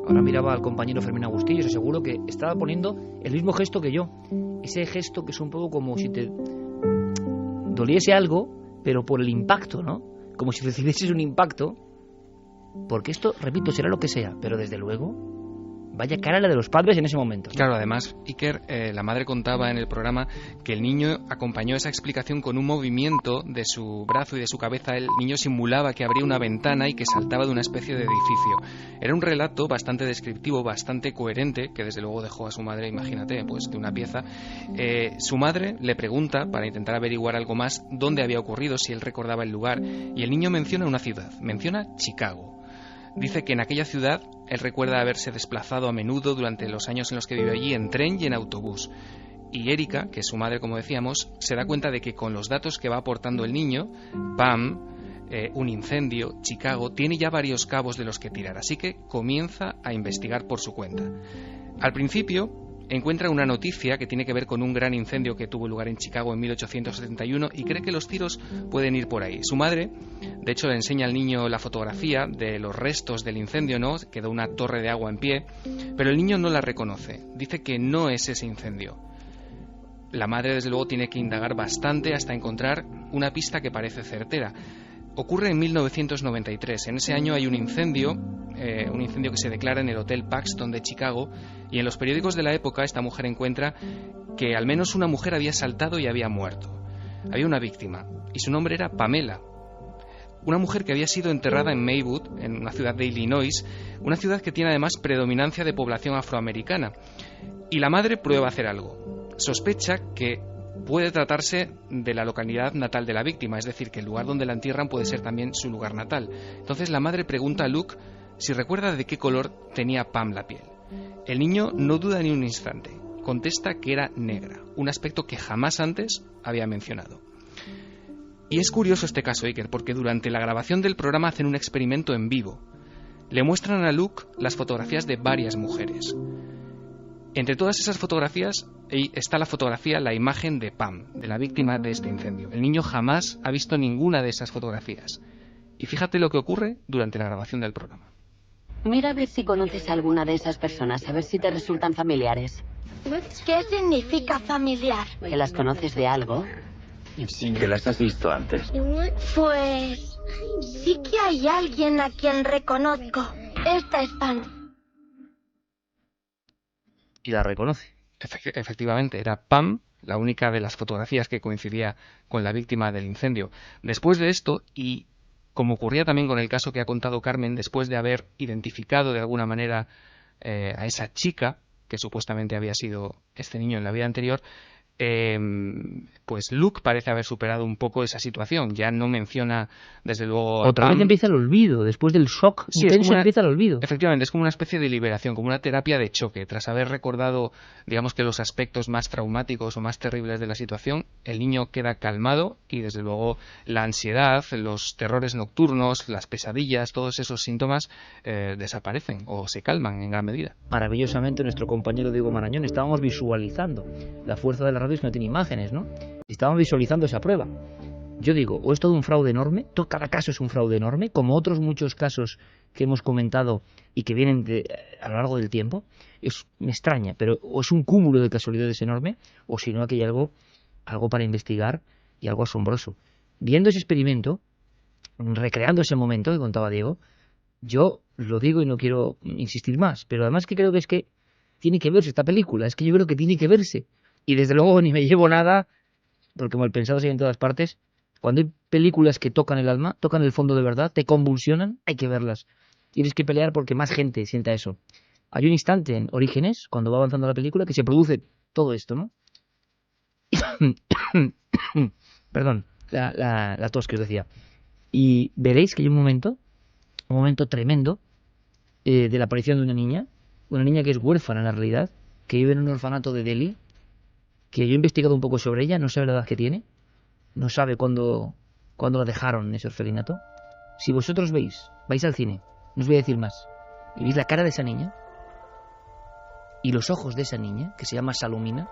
Ahora miraba al compañero Fermín Agustín y os aseguro que estaba poniendo el mismo gesto que yo. Ese gesto que es un poco como si te doliese algo, pero por el impacto, ¿no? Como si recibieses un impacto. Porque esto, repito, será lo que sea, pero desde luego, vaya cara la de los padres en ese momento. Claro, además, Iker, la madre contaba en el programa que el niño acompañó esa explicación con un movimiento de su brazo y de su cabeza. El niño simulaba que abría una ventana y que saltaba de una especie de edificio. Era un relato bastante descriptivo, bastante coherente, que desde luego dejó a su madre, imagínate, pues de una pieza. Su madre le pregunta, para intentar averiguar algo más, dónde había ocurrido, si él recordaba el lugar, y el niño menciona una ciudad, menciona Chicago. Dice que en aquella ciudad él recuerda haberse desplazado a menudo durante los años en los que vivió allí en tren y en autobús. Y Erika, que es su madre, como decíamos, se da cuenta de que con los datos que va aportando el niño, Pam, un incendio, Chicago, tiene ya varios cabos de los que tirar, así que comienza a investigar por su cuenta. Al principio encuentra una noticia que tiene que ver con un gran incendio que tuvo lugar en Chicago en 1871 y cree que los tiros pueden ir por ahí. Su madre, de hecho, le enseña al niño la fotografía de los restos del incendio, ¿no? Quedó una torre de agua en pie, pero el niño no la reconoce. Dice que no es ese incendio. La madre, desde luego, tiene que indagar bastante hasta encontrar una pista que parece certera. Ocurre en 1993. En ese año hay un incendio que se declara en el Hotel Paxton de Chicago, y en los periódicos de la época esta mujer encuentra que al menos una mujer había saltado y había muerto. Había una víctima, y su nombre era Pamela. Una mujer que había sido enterrada en Maywood, en una ciudad de Illinois, una ciudad que tiene además predominancia de población afroamericana. Y la madre prueba a hacer algo. Sospecha que puede tratarse de la localidad natal de la víctima, es decir, que el lugar donde la entierran puede ser también su lugar natal. Entonces la madre pregunta a Luke si recuerda de qué color tenía Pam la piel. El niño no duda ni un instante, contesta que era negra, un aspecto que jamás antes había mencionado. Y es curioso este caso, Iker, porque durante la grabación del programa hacen un experimento en vivo. Le muestran a Luke las fotografías de varias mujeres. Entre todas esas fotografías está la fotografía, la imagen de Pam, de la víctima de este incendio. El niño jamás ha visto ninguna de esas fotografías. Y fíjate lo que ocurre durante la grabación del programa. Mira a ver si conoces a alguna de esas personas, a ver si te resultan familiares. ¿Qué significa familiar? ¿Que las conoces de algo? ¿Que las has visto antes? Pues sí que hay alguien a quien reconozco. Esta es Pam. Y la reconoce. Efectivamente, era Pam, la única de las fotografías que coincidía con la víctima del incendio. Después de esto, y como ocurría también con el caso que ha contado Carmen, después de haber identificado de alguna manera a esa chica, que supuestamente había sido este niño en la vida anterior, pues Luke parece haber superado un poco esa situación. Ya no menciona, desde luego... Otra vez empieza el olvido. Después del shock intenso empieza el olvido. Efectivamente, es como una especie de liberación, como una terapia de choque. Tras haber recordado, digamos que los aspectos más traumáticos o más terribles de la situación, el niño queda calmado y, desde luego, la ansiedad, los terrores nocturnos, las pesadillas, todos esos síntomas desaparecen o se calman en gran medida. Maravillosamente, nuestro compañero Diego Marañón, estábamos visualizando la fuerza de la radio, es que no tiene imágenes, ¿no? Estábamos visualizando esa prueba. Yo digo, o es todo un fraude enorme, cada caso es un fraude enorme, como otros muchos casos que hemos comentado y que vienen a lo largo del tiempo. Me extraña, pero o es un cúmulo de casualidades enorme, o si no, aquí hay algo para investigar y algo asombroso. Viendo ese experimento, recreando ese momento que contaba Diego, yo lo digo y no quiero insistir más, pero además que creo que es que tiene que verse esta película, es que yo creo que tiene que verse. Y desde luego ni me llevo nada, porque mal pensados hay en todas partes. Cuando hay películas que tocan el alma, tocan el fondo de verdad, te convulsionan, hay que verlas. Tienes que pelear porque más gente sienta eso. Hay un instante en Orígenes, cuando va avanzando la película, que se produce todo esto, ¿no? Perdón, la tos que os decía. Y veréis que hay un momento tremendo de la aparición de una niña que es huérfana en la realidad, que vive en un orfanato de Delhi, que yo he investigado un poco sobre ella, no sabe la edad que tiene, no sabe cuándo la dejaron en ese orfelinato. Si vosotros vais al cine, no os voy a decir más, y veis la cara de esa niña, y los ojos de esa niña, que se llama Salomina,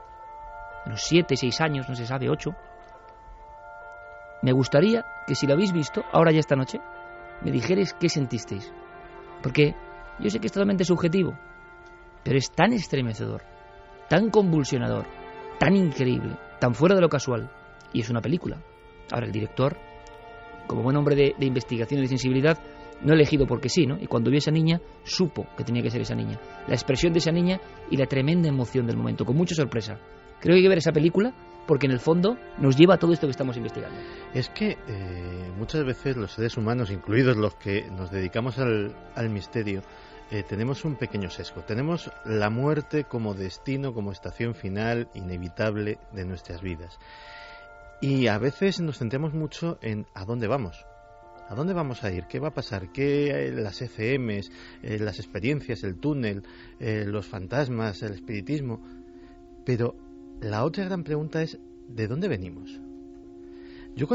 a los 7, 6 años, no se sabe, 8, me gustaría que si la habéis visto, ahora ya esta noche, me dijerais qué sentisteis. Porque yo sé que es totalmente subjetivo, pero es tan estremecedor, tan convulsionador, tan increíble, tan fuera de lo casual, y es una película. Ahora, el director, como buen hombre de investigación y de sensibilidad, no ha elegido porque sí, ¿no? Y cuando vio a esa niña, supo que tenía que ser esa niña. La expresión de esa niña y la tremenda emoción del momento, con mucha sorpresa. Creo que hay que ver esa película porque en el fondo nos lleva a todo esto que estamos investigando. Es que muchas veces los seres humanos, incluidos los que nos dedicamos al misterio, tenemos un pequeño sesgo. Tenemos la muerte como destino, como estación final inevitable de nuestras vidas. Y a veces nos centramos mucho en ¿a dónde vamos? ¿A dónde vamos a ir? ¿Qué va a pasar? ¿Qué las ECMs, las experiencias, el túnel, los fantasmas, el espiritismo? Pero la otra gran pregunta es ¿de dónde venimos? Yo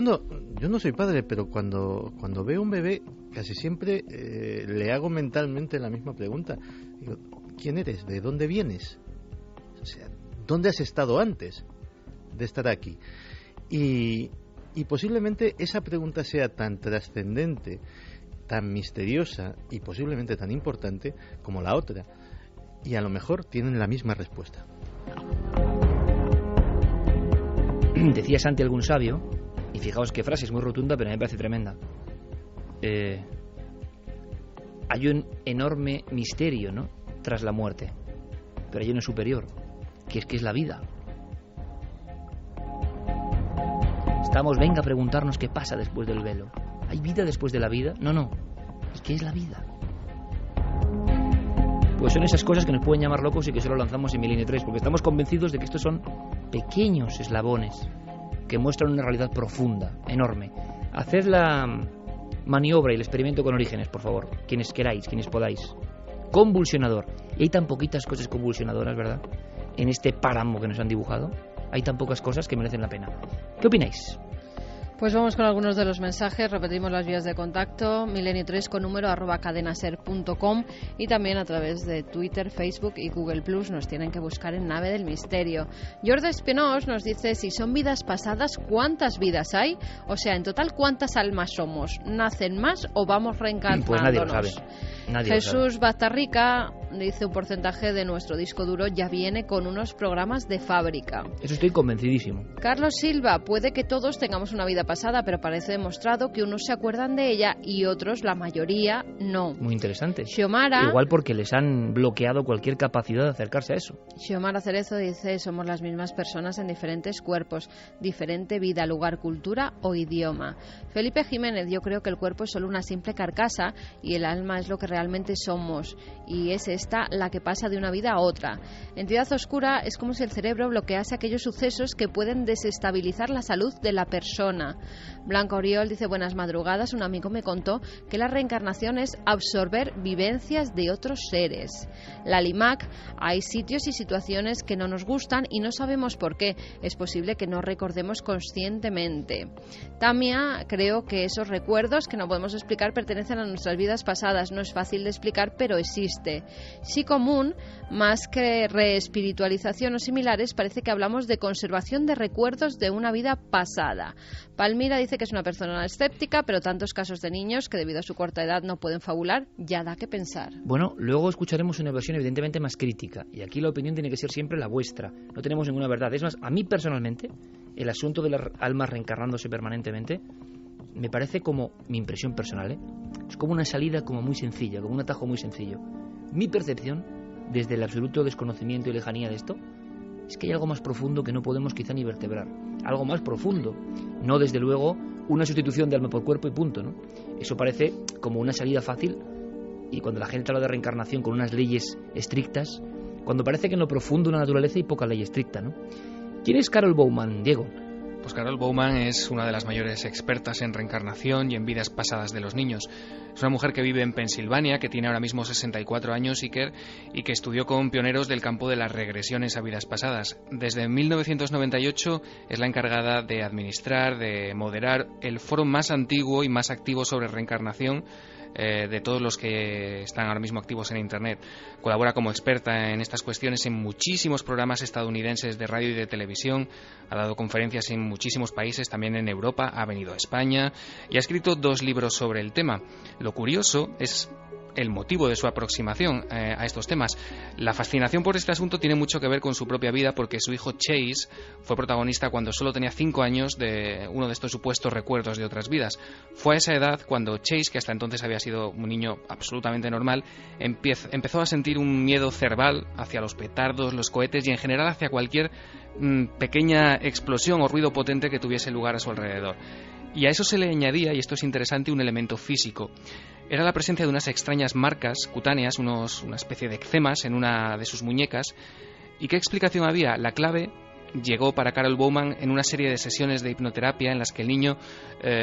no soy padre, pero cuando veo un bebé, casi siempre le hago mentalmente la misma pregunta. Digo, ¿quién eres? ¿De dónde vienes? O sea, ¿dónde has estado antes de estar aquí? Y posiblemente esa pregunta sea tan trascendente, tan misteriosa y posiblemente tan importante como la otra. Y a lo mejor tienen la misma respuesta. Decía Santi algún sabio, y fijaos qué frase, es muy rotunda, pero a mí me parece tremenda. Hay un enorme misterio, ¿no?, tras la muerte, pero hay uno superior, que es la vida. Venga a preguntarnos qué pasa después del velo. ¿Hay vida después de la vida? No. ¿Qué es la vida? Pues son esas cosas que nos pueden llamar locos y que solo lanzamos en Milenio 3, porque estamos convencidos de que estos son pequeños eslabones que muestran una realidad profunda, enorme. Haced la maniobra y el experimento con Orígenes, por favor, quienes queráis, quienes podáis. Convulsionador. Y hay tan poquitas cosas convulsionadoras, ¿verdad?, en este páramo que nos han dibujado. Hay tan pocas cosas que merecen la pena. ¿Qué opináis? Pues vamos con algunos de los mensajes. Repetimos las vías de contacto: milenio3 con número @cadenaser.com, y también a través de Twitter, Facebook y Google Plus. Nos tienen que buscar en Nave del Misterio. Jordi Espinós nos dice: si son vidas pasadas, ¿cuántas vidas hay? O sea, en total, ¿cuántas almas somos? ¿Nacen más o vamos reencarnándonos? Pues nadie lo sabe. Jesús Baztarrica dice: un porcentaje de nuestro disco duro ya viene con unos programas de fábrica. Eso estoy convencidísimo. Carlos Silva: puede que todos tengamos una vida pasada, pero parece demostrado que unos se acuerdan de ella y otros, la mayoría, no. Muy interesante. Xiomara, igual porque les han bloqueado cualquier capacidad de acercarse a eso. Xiomara Cerezo dice: somos las mismas personas en diferentes cuerpos, diferente vida, lugar, cultura o idioma. Felipe Jiménez: yo creo que el cuerpo es solo una simple carcasa y el alma es lo que realmente somos, y es esta la que pasa de una vida a otra. Entidad oscura: es como si el cerebro bloquease aquellos sucesos que pueden desestabilizar la salud de la persona. Blanca Oriol dice: buenas madrugadas, un amigo me contó que la reencarnación es absorber vivencias de otros seres. Lalimac: hay sitios y situaciones que no nos gustan y no sabemos por qué, es posible que no recordemos conscientemente. Tamia: creo que esos recuerdos que no podemos explicar pertenecen a nuestras vidas pasadas, no es fácil de explicar, pero existe. Sí común: más que reespiritualización o similares, parece que hablamos de conservación de recuerdos de una vida pasada. Palmira dice que es una persona escéptica, pero tantos casos de niños que debido a su corta edad no pueden fabular, ya da que pensar. Bueno, luego escucharemos una versión evidentemente más crítica, y aquí la opinión tiene que ser siempre la vuestra. No tenemos ninguna verdad. Es más, a mí personalmente, el asunto de las almas reencarnándose permanentemente me parece, como mi impresión personal, es como una salida como muy sencilla, como un atajo muy sencillo. Mi percepción, desde el absoluto desconocimiento y lejanía de esto, es que hay algo más profundo que no podemos quizá ni vertebrar. Algo más profundo. No, desde luego, una sustitución de alma por cuerpo y punto, ¿no? Eso parece como una salida fácil, y cuando la gente habla de reencarnación con unas leyes estrictas, cuando parece que en lo profundo de la naturaleza hay poca ley estricta, ¿no? ¿Quién es Carol Bowman, Diego? Pues Carol Bowman es una de las mayores expertas en reencarnación y en vidas pasadas de los niños. Es una mujer que vive en Pensilvania, que tiene ahora mismo 64 años, Iker, y que estudió con pioneros del campo de las regresiones a vidas pasadas. Desde 1998 es la encargada de administrar, de moderar el foro más antiguo y más activo sobre reencarnación de todos los que están ahora mismo activos en Internet. Colabora como experta en estas cuestiones en muchísimos programas estadounidenses de radio y de televisión, ha dado conferencias en muchísimos países, también en Europa, ha venido a España y ha escrito 2 libros sobre el tema. Lo curioso es el motivo de su aproximación a estos temas. La fascinación por este asunto tiene mucho que ver con su propia vida, porque su hijo Chase fue protagonista cuando solo tenía 5 años de uno de estos supuestos recuerdos de otras vidas. Fue a esa edad cuando Chase, que hasta entonces había sido un niño absolutamente normal, empezó a sentir un miedo cerval hacia los petardos, los cohetes y en general hacia cualquier pequeña explosión o ruido potente que tuviese lugar a su alrededor. Y a eso se le añadía, y esto es interesante, un elemento físico. Era la presencia de unas extrañas marcas cutáneas, una especie de eczemas en una de sus muñecas. ¿Y qué explicación había? La clave llegó para Carol Bowman en una serie de sesiones de hipnoterapia en las que el niño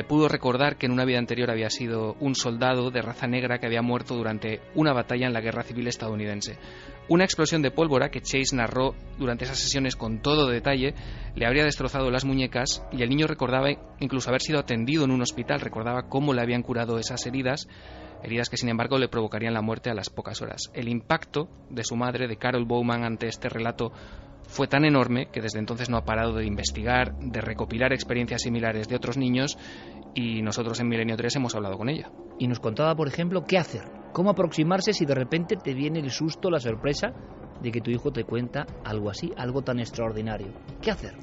pudo recordar que en una vida anterior había sido un soldado de raza negra que había muerto durante una batalla en la Guerra Civil estadounidense. Una explosión de pólvora que Chase narró durante esas sesiones con todo detalle le habría destrozado las muñecas, y el niño recordaba incluso haber sido atendido en un hospital, recordaba cómo le habían curado esas heridas que sin embargo le provocarían la muerte a las pocas horas. El impacto de su madre, de Carol Bowman, ante este relato fue tan enorme que desde entonces no ha parado de investigar, de recopilar experiencias similares de otros niños, y nosotros en Milenio 3 hemos hablado con ella. Y nos contaba, por ejemplo, qué hacer, cómo aproximarse si de repente te viene el susto, la sorpresa de que tu hijo te cuenta algo así, algo tan extraordinario. ¿Qué hacer?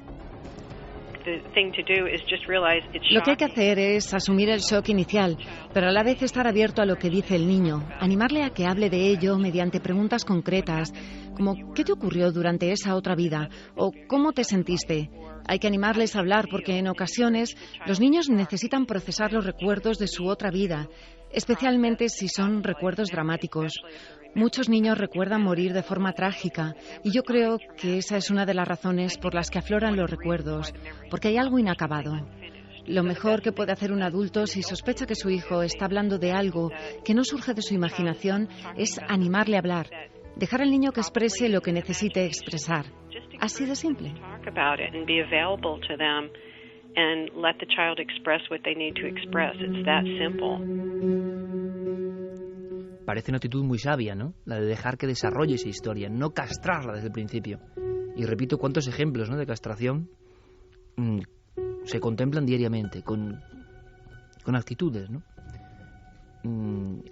Lo que hay que hacer es asumir el shock inicial, pero a la vez estar abierto a lo que dice el niño, animarle a que hable de ello mediante preguntas concretas, como ¿qué te ocurrió durante esa otra vida? O ¿cómo te sentiste? Hay que animarles a hablar porque en ocasiones los niños necesitan procesar los recuerdos de su otra vida, especialmente si son recuerdos dramáticos. Muchos niños recuerdan morir de forma trágica, y yo creo que esa es una de las razones por las que afloran los recuerdos, porque hay algo inacabado. Lo mejor que puede hacer un adulto si sospecha que su hijo está hablando de algo que no surge de su imaginación es animarle a hablar, dejar al niño que exprese lo que necesite expresar. Así de simple. and let the child express what they need to express. It's that simple. Parece una actitud muy sabia, ¿no? La de dejar que desarrolle esa historia, no castrarla desde el principio. Y repito, cuántos ejemplos, ¿no?, de castración se contemplan diariamente con actitudes, ¿no?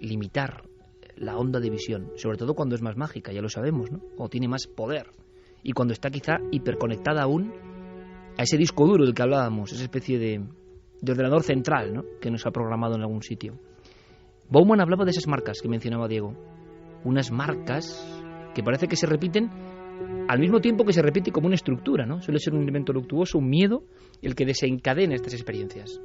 Limitar la onda de visión, sobre todo cuando es más mágica, ya lo sabemos, ¿no? O tiene más poder. Y cuando está quizá hiperconectada aún a ese disco duro del que hablábamos, esa especie de ordenador central, ¿no?, que nos ha programado en algún sitio. Bauman hablaba de esas marcas que mencionaba Diego. Unas marcas que parece que se repiten al mismo tiempo que se repite como una estructura, ¿no? Suele ser un elemento luctuoso, un miedo, el que desencadena estas experiencias.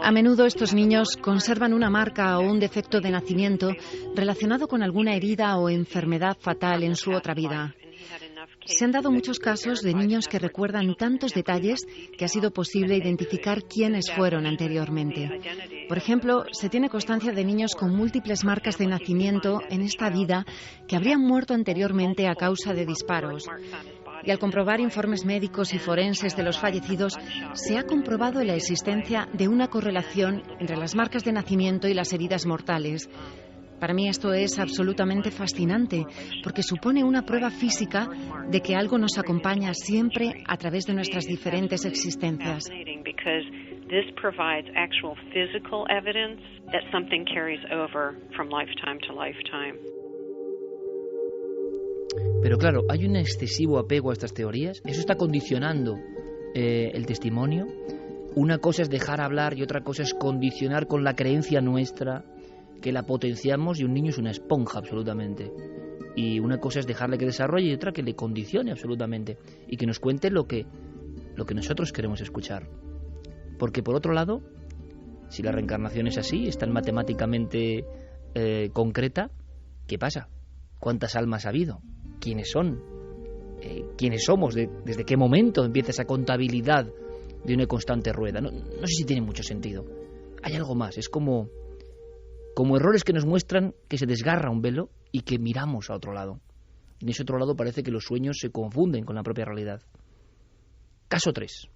A menudo estos niños conservan una marca o un defecto de nacimiento relacionado con alguna herida o enfermedad fatal en su otra vida. Se han dado muchos casos de niños que recuerdan tantos detalles que ha sido posible identificar quiénes fueron anteriormente. Por ejemplo, se tiene constancia de niños con múltiples marcas de nacimiento en esta vida que habrían muerto anteriormente a causa de disparos. Y al comprobar informes médicos y forenses de los fallecidos, se ha comprobado la existencia de una correlación entre las marcas de nacimiento y las heridas mortales. Para mí esto es absolutamente fascinante, porque supone una prueba física de que algo nos acompaña siempre a través de nuestras diferentes existencias. Pero claro, hay un excesivo apego a estas teorías. Eso está condicionando el testimonio. Una cosa es dejar hablar y otra cosa es condicionar con la creencia nuestra, que la potenciamos, y un niño es una esponja absolutamente. Y una cosa es dejarle que desarrolle y otra que le condicione absolutamente y que nos cuente lo que nosotros queremos escuchar. Porque por otro lado, si la reencarnación es así, es tan matemáticamente concreta, ¿qué pasa? ¿Cuántas almas ha habido? ¿Quiénes son? ¿Quiénes somos? ¿Desde qué momento empieza esa contabilidad de una constante rueda? No sé si tiene mucho sentido. Hay algo más, es como errores que nos muestran que se desgarra un velo y que miramos a otro lado. En ese otro lado parece que los sueños se confunden con la propia realidad. Caso 3.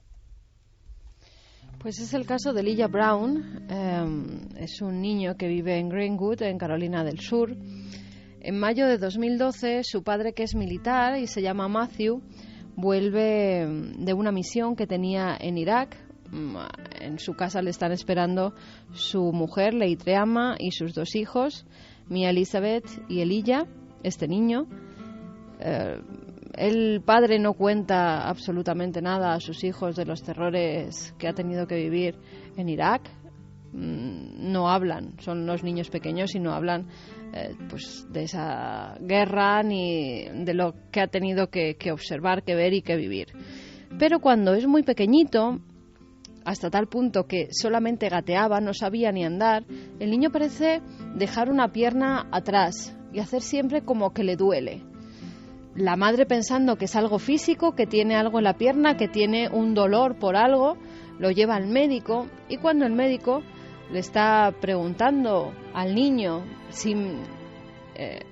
Pues es el caso de Elijah Brown. Es un niño que vive en Greenwood, en Carolina del Sur. En mayo de 2012, su padre, que es militar y se llama Matthew, vuelve de una misión que tenía en Irak. En su casa le están esperando su mujer, Leitreama, y sus 2 hijos, Mia Elizabeth y Elijah, este niño. El padre no cuenta absolutamente nada a sus hijos de los terrores que ha tenido que vivir en Irak. No hablan, son los niños pequeños y no hablan pues de esa guerra ni de lo que ha tenido que observar, que ver y que vivir. Pero cuando es muy pequeñito, hasta tal punto que solamente gateaba, no sabía ni andar, el niño parece dejar una pierna atrás y hacer siempre como que le duele. La madre, pensando que es algo físico, que tiene algo en la pierna, que tiene un dolor por algo, lo lleva al médico, y cuando el médico le está preguntando al niño, sin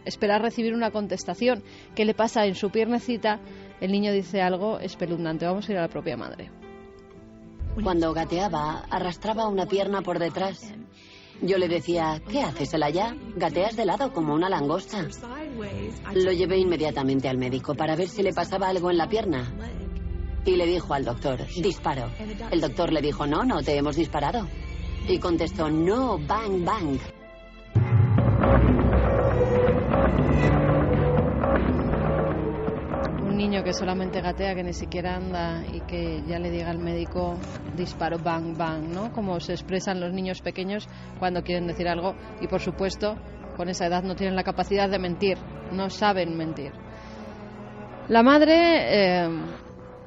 esperar recibir una contestación, qué le pasa en su piernecita, el niño dice algo espeluznante. Vamos a ir a la propia madre. Cuando gateaba, arrastraba una pierna por detrás. Yo le decía, ¿qué haces, Elaya? Gateas de lado como una langosta. Lo llevé inmediatamente al médico para ver si le pasaba algo en la pierna. Y le dijo al doctor, disparo. El doctor le dijo, no te hemos disparado. Y contestó, no, bang, bang. Un niño que solamente gatea, que ni siquiera anda y que ya le diga al médico disparo, bang, bang, ¿no? Como se expresan los niños pequeños cuando quieren decir algo, y por supuesto con esa edad no tienen la capacidad de mentir, no saben mentir. La madre,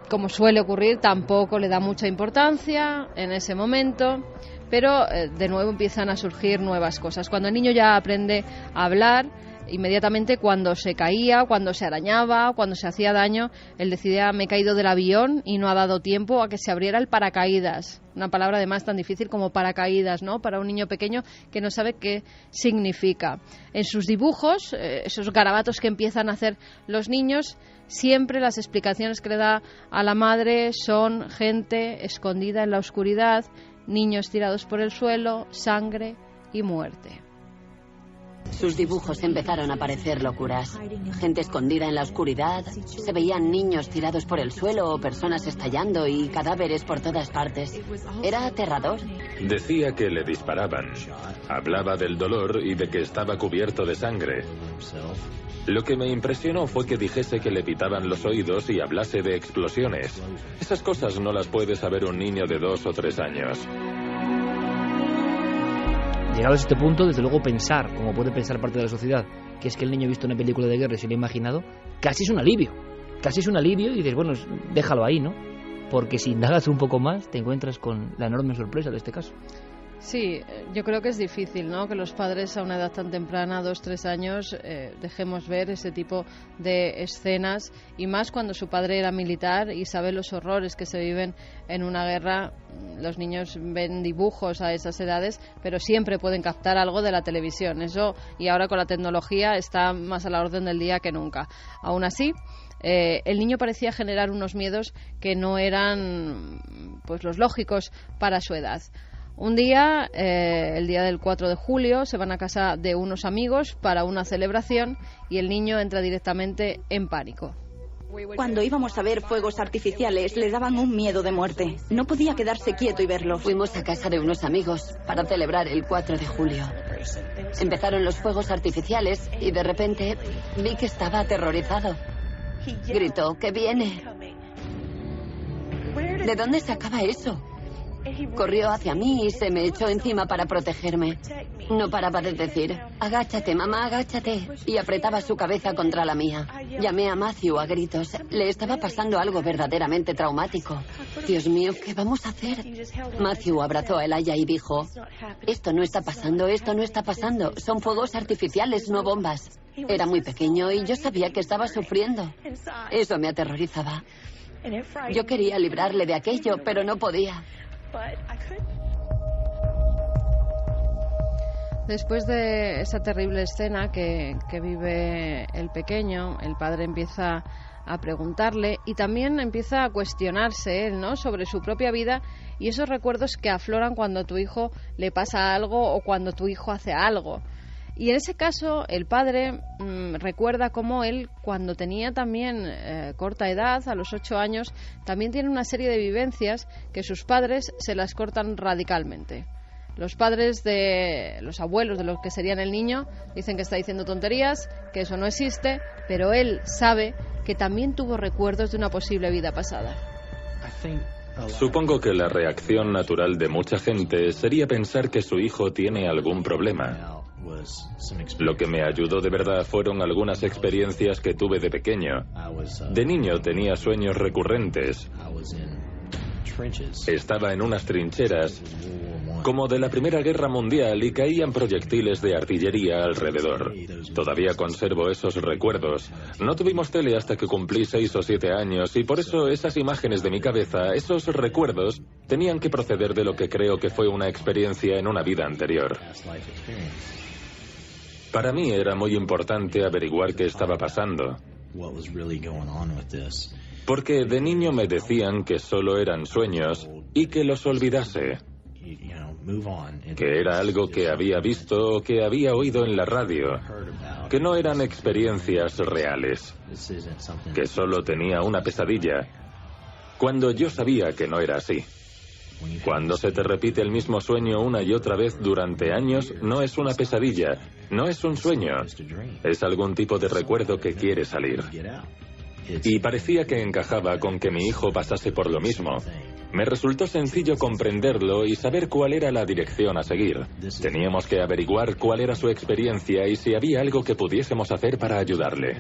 como suele ocurrir, tampoco le da mucha importancia en ese momento, pero de nuevo empiezan a surgir nuevas cosas. Cuando el niño ya aprende a hablar, Inmediatamente cuando se caía, cuando se arañaba, cuando se hacía daño, él decía: me he caído del avión y no ha dado tiempo a que se abriera el paracaídas. Una palabra además tan difícil como paracaídas, ¿no?, para un niño pequeño que no sabe qué significa. En sus dibujos, esos garabatos que empiezan a hacer los niños, siempre las explicaciones que le da a la madre son gente escondida en la oscuridad, niños tirados por el suelo, sangre y muerte. Sus dibujos empezaron a parecer locuras. Gente escondida en la oscuridad, se veían niños tirados por el suelo o personas estallando y cadáveres por todas partes. Era aterrador. Decía que le disparaban. Hablaba del dolor y de que estaba cubierto de sangre. Lo que me impresionó fue que dijese que le pitaban los oídos y hablase de explosiones. Esas cosas no las puede saber un niño de 2 o 3 años. Llegados a este punto, desde luego pensar, como puede pensar parte de la sociedad, que es que el niño ha visto una película de guerra y se lo ha imaginado, casi es un alivio. Casi es un alivio y dices, bueno, déjalo ahí, ¿no? Porque si indagas un poco más, te encuentras con la enorme sorpresa de este caso. Sí, yo creo que es difícil, ¿no?, que los padres a una edad tan temprana, 2-3 años, dejemos ver ese tipo de escenas, y más cuando su padre era militar y sabe los horrores que se viven en una guerra. Los niños ven dibujos a esas edades, pero siempre pueden captar algo de la televisión. Eso, y ahora con la tecnología, está más a la orden del día que nunca. Aún así, el niño parecía generar unos miedos que no eran pues los lógicos para su edad. Un día, el día del 4 de julio, se van a casa de unos amigos para una celebración y el niño entra directamente en pánico. Cuando íbamos a ver fuegos artificiales, le daban un miedo de muerte. No podía quedarse quieto y verlos. Fuimos a casa de unos amigos para celebrar el 4 de julio. Empezaron los fuegos artificiales y de repente vi que estaba aterrorizado. Gritó: ¡que viene! ¿De dónde sacaba eso? Corrió hacia mí y se me echó encima para protegerme. No paraba de decir: agáchate, mamá, agáchate. Y apretaba su cabeza contra la mía. Llamé a Matthew a gritos. Le estaba pasando algo verdaderamente traumático. Dios mío, ¿qué vamos a hacer? Matthew abrazó a Elijah y dijo: esto no está pasando, esto no está pasando. Son fuegos artificiales, no bombas. Era muy pequeño y yo sabía que estaba sufriendo. Eso me aterrorizaba. Yo quería librarle de aquello, pero no podía. Después de esa terrible escena que vive el pequeño, el padre empieza a preguntarle y también empieza a cuestionarse él, ¿no?, sobre su propia vida y esos recuerdos que afloran cuando a tu hijo le pasa algo o cuando tu hijo hace algo. Y en ese caso el padre recuerda cómo él, cuando tenía también corta edad, a los 8 años, también tiene una serie de vivencias que sus padres se las cortan radicalmente. Los padres de los abuelos de lo que serían el niño dicen que está diciendo tonterías, que eso no existe, pero él sabe que también tuvo recuerdos de una posible vida pasada. Supongo que la reacción natural de mucha gente sería pensar que su hijo tiene algún problema. Lo que me ayudó de verdad fueron algunas experiencias que tuve de pequeño. De niño tenía sueños recurrentes. Estaba en unas trincheras como de la Primera Guerra Mundial y caían proyectiles de artillería alrededor. Todavía conservo esos recuerdos. No tuvimos tele hasta que cumplí 6 o 7 años y por eso esas imágenes de mi cabeza, esos recuerdos, tenían que proceder de lo que creo que fue una experiencia en una vida anterior. Para mí era muy importante averiguar qué estaba pasando. Porque de niño me decían que solo eran sueños y que los olvidase. Que era algo que había visto o que había oído en la radio. Que no eran experiencias reales. Que solo tenía una pesadilla. Cuando yo sabía que no era así. Cuando se te repite el mismo sueño una y otra vez durante años, no es una pesadilla, no es un sueño, es algún tipo de recuerdo que quiere salir. Y parecía que encajaba con que mi hijo pasase por lo mismo. Me resultó sencillo comprenderlo y saber cuál era la dirección a seguir. Teníamos que averiguar cuál era su experiencia y si había algo que pudiésemos hacer para ayudarle.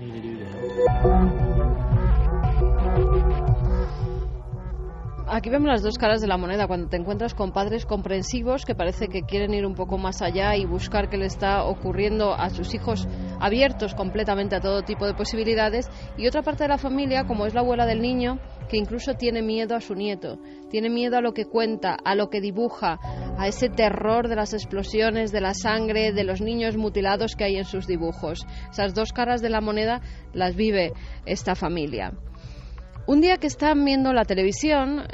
Aquí vemos las dos caras de la moneda, cuando te encuentras con padres comprensivos que parece que quieren ir un poco más allá y buscar qué le está ocurriendo a sus hijos abiertos completamente a todo tipo de posibilidades, y otra parte de la familia, como es la abuela del niño, que incluso tiene miedo a su nieto, tiene miedo a lo que cuenta, a lo que dibuja, a ese terror de las explosiones, de la sangre, de los niños mutilados que hay en sus dibujos. Esas dos caras de la moneda las vive esta familia. Un día que están viendo la televisión,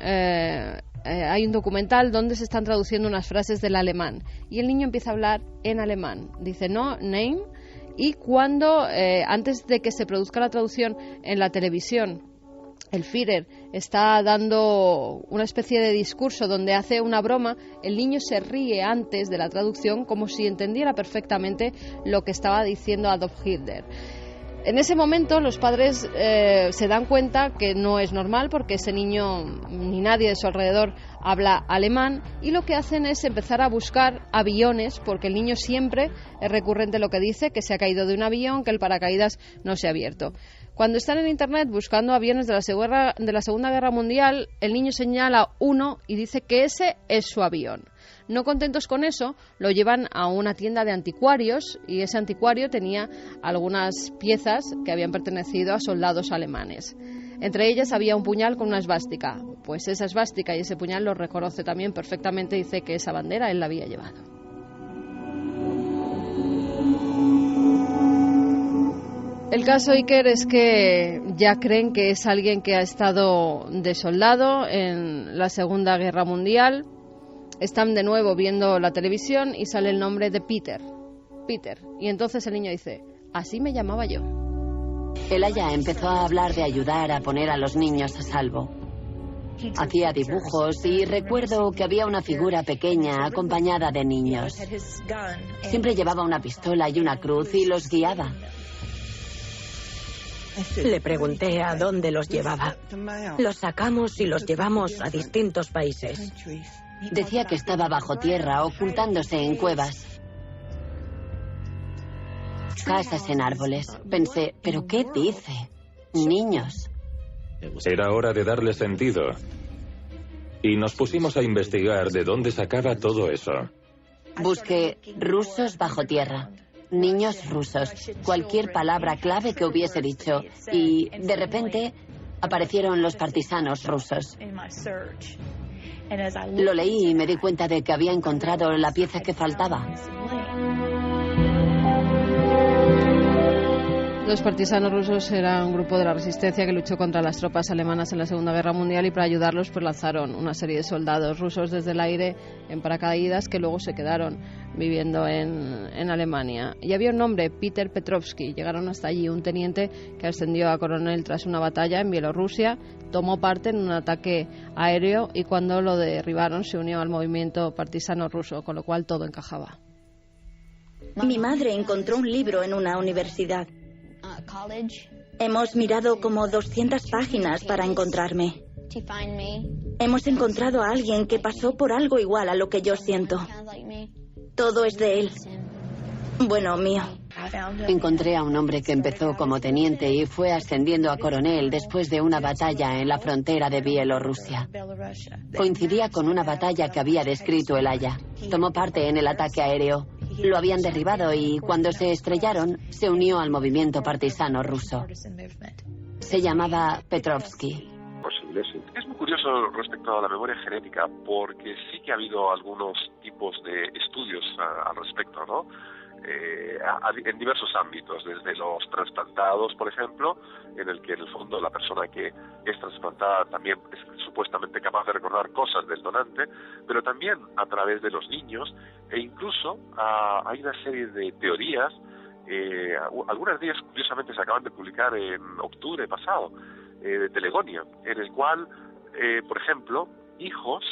hay un documental donde se están traduciendo unas frases del alemán y el niño empieza a hablar en alemán. Dice no, nein, y cuando, antes de que se produzca la traducción en la televisión, el Führer está dando una especie de discurso donde hace una broma, el niño se ríe antes de la traducción como si entendiera perfectamente lo que estaba diciendo Adolf Hitler. En ese momento los padres se dan cuenta que no es normal porque ese niño ni nadie de su alrededor habla alemán, y lo que hacen es empezar a buscar aviones, porque el niño siempre es recurrente lo que dice, que se ha caído de un avión, que el paracaídas no se ha abierto. Cuando están en internet buscando aviones de la Segunda Guerra Mundial, el niño señala uno y dice que ese es su avión. No contentos con eso, lo llevan a una tienda de anticuarios, y ese anticuario tenía algunas piezas que habían pertenecido a soldados alemanes. Entre ellas había un puñal con una esvástica. Pues esa esvástica y ese puñal lo reconoce también perfectamente, dice que esa bandera él la había llevado. El caso, Iker, es que ya creen que es alguien que ha estado de soldado en la Segunda Guerra Mundial. Están de nuevo viendo la televisión y sale el nombre de Peter. Y entonces el niño dice, así me llamaba yo. El aya empezó a hablar de ayudar a poner a los niños a salvo. Hacía dibujos y recuerdo que había una figura pequeña acompañada de niños. Siempre llevaba una pistola y una cruz y los guiaba. Le pregunté a dónde los llevaba. Los sacamos y los llevamos a distintos países. Decía que estaba bajo tierra, ocultándose en cuevas. Casas en árboles. Pensé, ¿pero qué dice? Niños. Era hora de darle sentido. Y nos pusimos a investigar de dónde sacaba todo eso. Busqué rusos bajo tierra. Niños rusos, cualquier palabra clave que hubiese dicho, y de repente aparecieron los partisanos rusos. Lo leí y me di cuenta de que había encontrado la pieza que faltaba. Los partisanos rusos eran un grupo de la resistencia que luchó contra las tropas alemanas en la Segunda Guerra Mundial, y para ayudarlos pues lanzaron una serie de soldados rusos desde el aire en paracaídas que luego se quedaron viviendo en Alemania. Y había un hombre, Peter Petrovsky. Llegaron hasta allí, un teniente que ascendió a coronel tras una batalla en Bielorrusia, tomó parte en un ataque aéreo y cuando lo derribaron se unió al movimiento partisano ruso, con lo cual todo encajaba. Mi madre encontró un libro en una universidad. Hemos mirado como 200 páginas para encontrarme. Hemos encontrado a alguien que pasó por algo igual a lo que yo siento. Todo es de él. Bueno, mío. Encontré a un hombre que empezó como teniente y fue ascendiendo a coronel después de una batalla en la frontera de Bielorrusia. Coincidía con una batalla que había descrito el aya. Tomó parte en el ataque aéreo. Lo habían derribado y cuando se estrellaron se unió al movimiento partisano ruso. Se llamaba Petrovsky. Posible, sí. Es muy curioso respecto a la memoria genética porque sí que ha habido algunos tipos de estudios al respecto, ¿no? En diversos ámbitos, desde los trasplantados, por ejemplo, en el que en el fondo la persona que es trasplantada también es supuestamente capaz de recordar cosas del donante, pero también a través de los niños, e incluso hay una serie de teorías, algunas de ellas curiosamente se acaban de publicar en octubre pasado, de Telegonia, en el cual, por ejemplo, hijos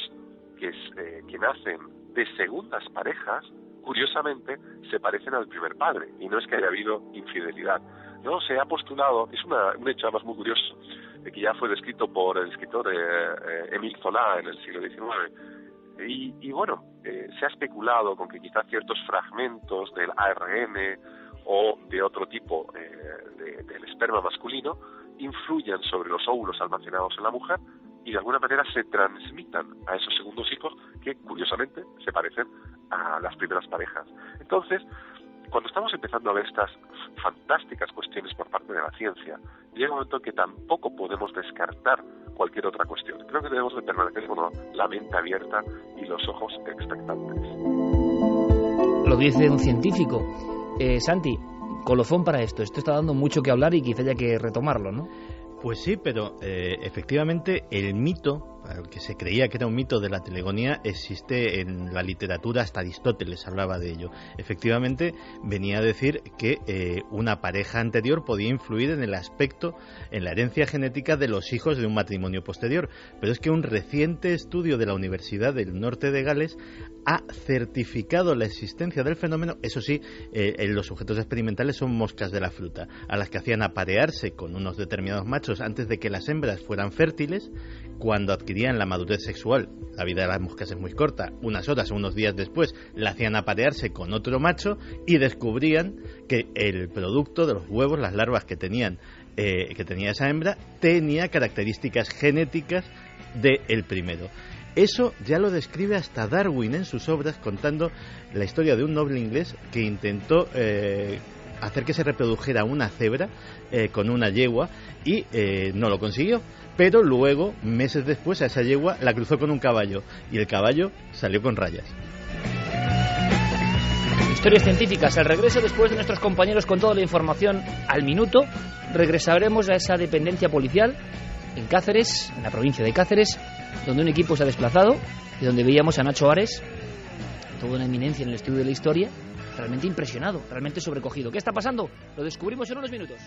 que nacen de segundas parejas, curiosamente, se parecen al primer padre, y no es que haya habido infidelidad. No, se ha postulado, es un hecho además muy curioso, que ya fue descrito por el escritor Émile Zola en el siglo XIX, y bueno, se ha especulado con que quizá ciertos fragmentos del ARN o de otro tipo del esperma masculino influyan sobre los óvulos almacenados en la mujer y de alguna manera se transmitan a esos segundos hijos que, curiosamente, se parecen a las primeras parejas. Entonces, cuando estamos empezando a ver estas fantásticas cuestiones por parte de la ciencia, llega un momento que tampoco podemos descartar cualquier otra cuestión. Creo que debemos de permanecer con la mente abierta y los ojos expectantes. Lo dice un científico. Santi, colofón para esto. Esto está dando mucho que hablar y quizá haya que retomarlo, ¿no? Pues sí, pero efectivamente el mito, que se creía que era un mito de la telegonía, existe en la literatura, hasta Aristóteles hablaba de ello. Efectivamente venía a decir que una pareja anterior podía influir en el aspecto, en la herencia genética de los hijos de un matrimonio posterior. Pero es que un reciente estudio de la Universidad del Norte de Gales ha certificado la existencia del fenómeno. Eso sí, los sujetos experimentales son moscas de la fruta, a las que hacían aparearse con unos determinados machos antes de que las hembras fueran fértiles. Cuando adquirían la madurez sexual, la vida de las moscas es muy corta, unas horas o unos días después la hacían aparearse con otro macho y descubrían que el producto de los huevos, las larvas que tenía esa hembra, tenía características genéticas del primero. Eso ya lo describe hasta Darwin en sus obras, contando la historia de un noble inglés que intentó hacer que se reprodujera una cebra con una yegua y no lo consiguió. Pero luego, meses después, a esa yegua la cruzó con un caballo y el caballo salió con rayas. Historias científicas. Al regreso, después de nuestros compañeros con toda la información al minuto, regresaremos a esa dependencia policial en Cáceres, en la provincia de Cáceres, donde un equipo se ha desplazado y donde veíamos a Nacho Ares, toda una eminencia en el estudio de la historia, realmente impresionado, realmente sobrecogido. ¿Qué está pasando? Lo descubrimos en unos minutos.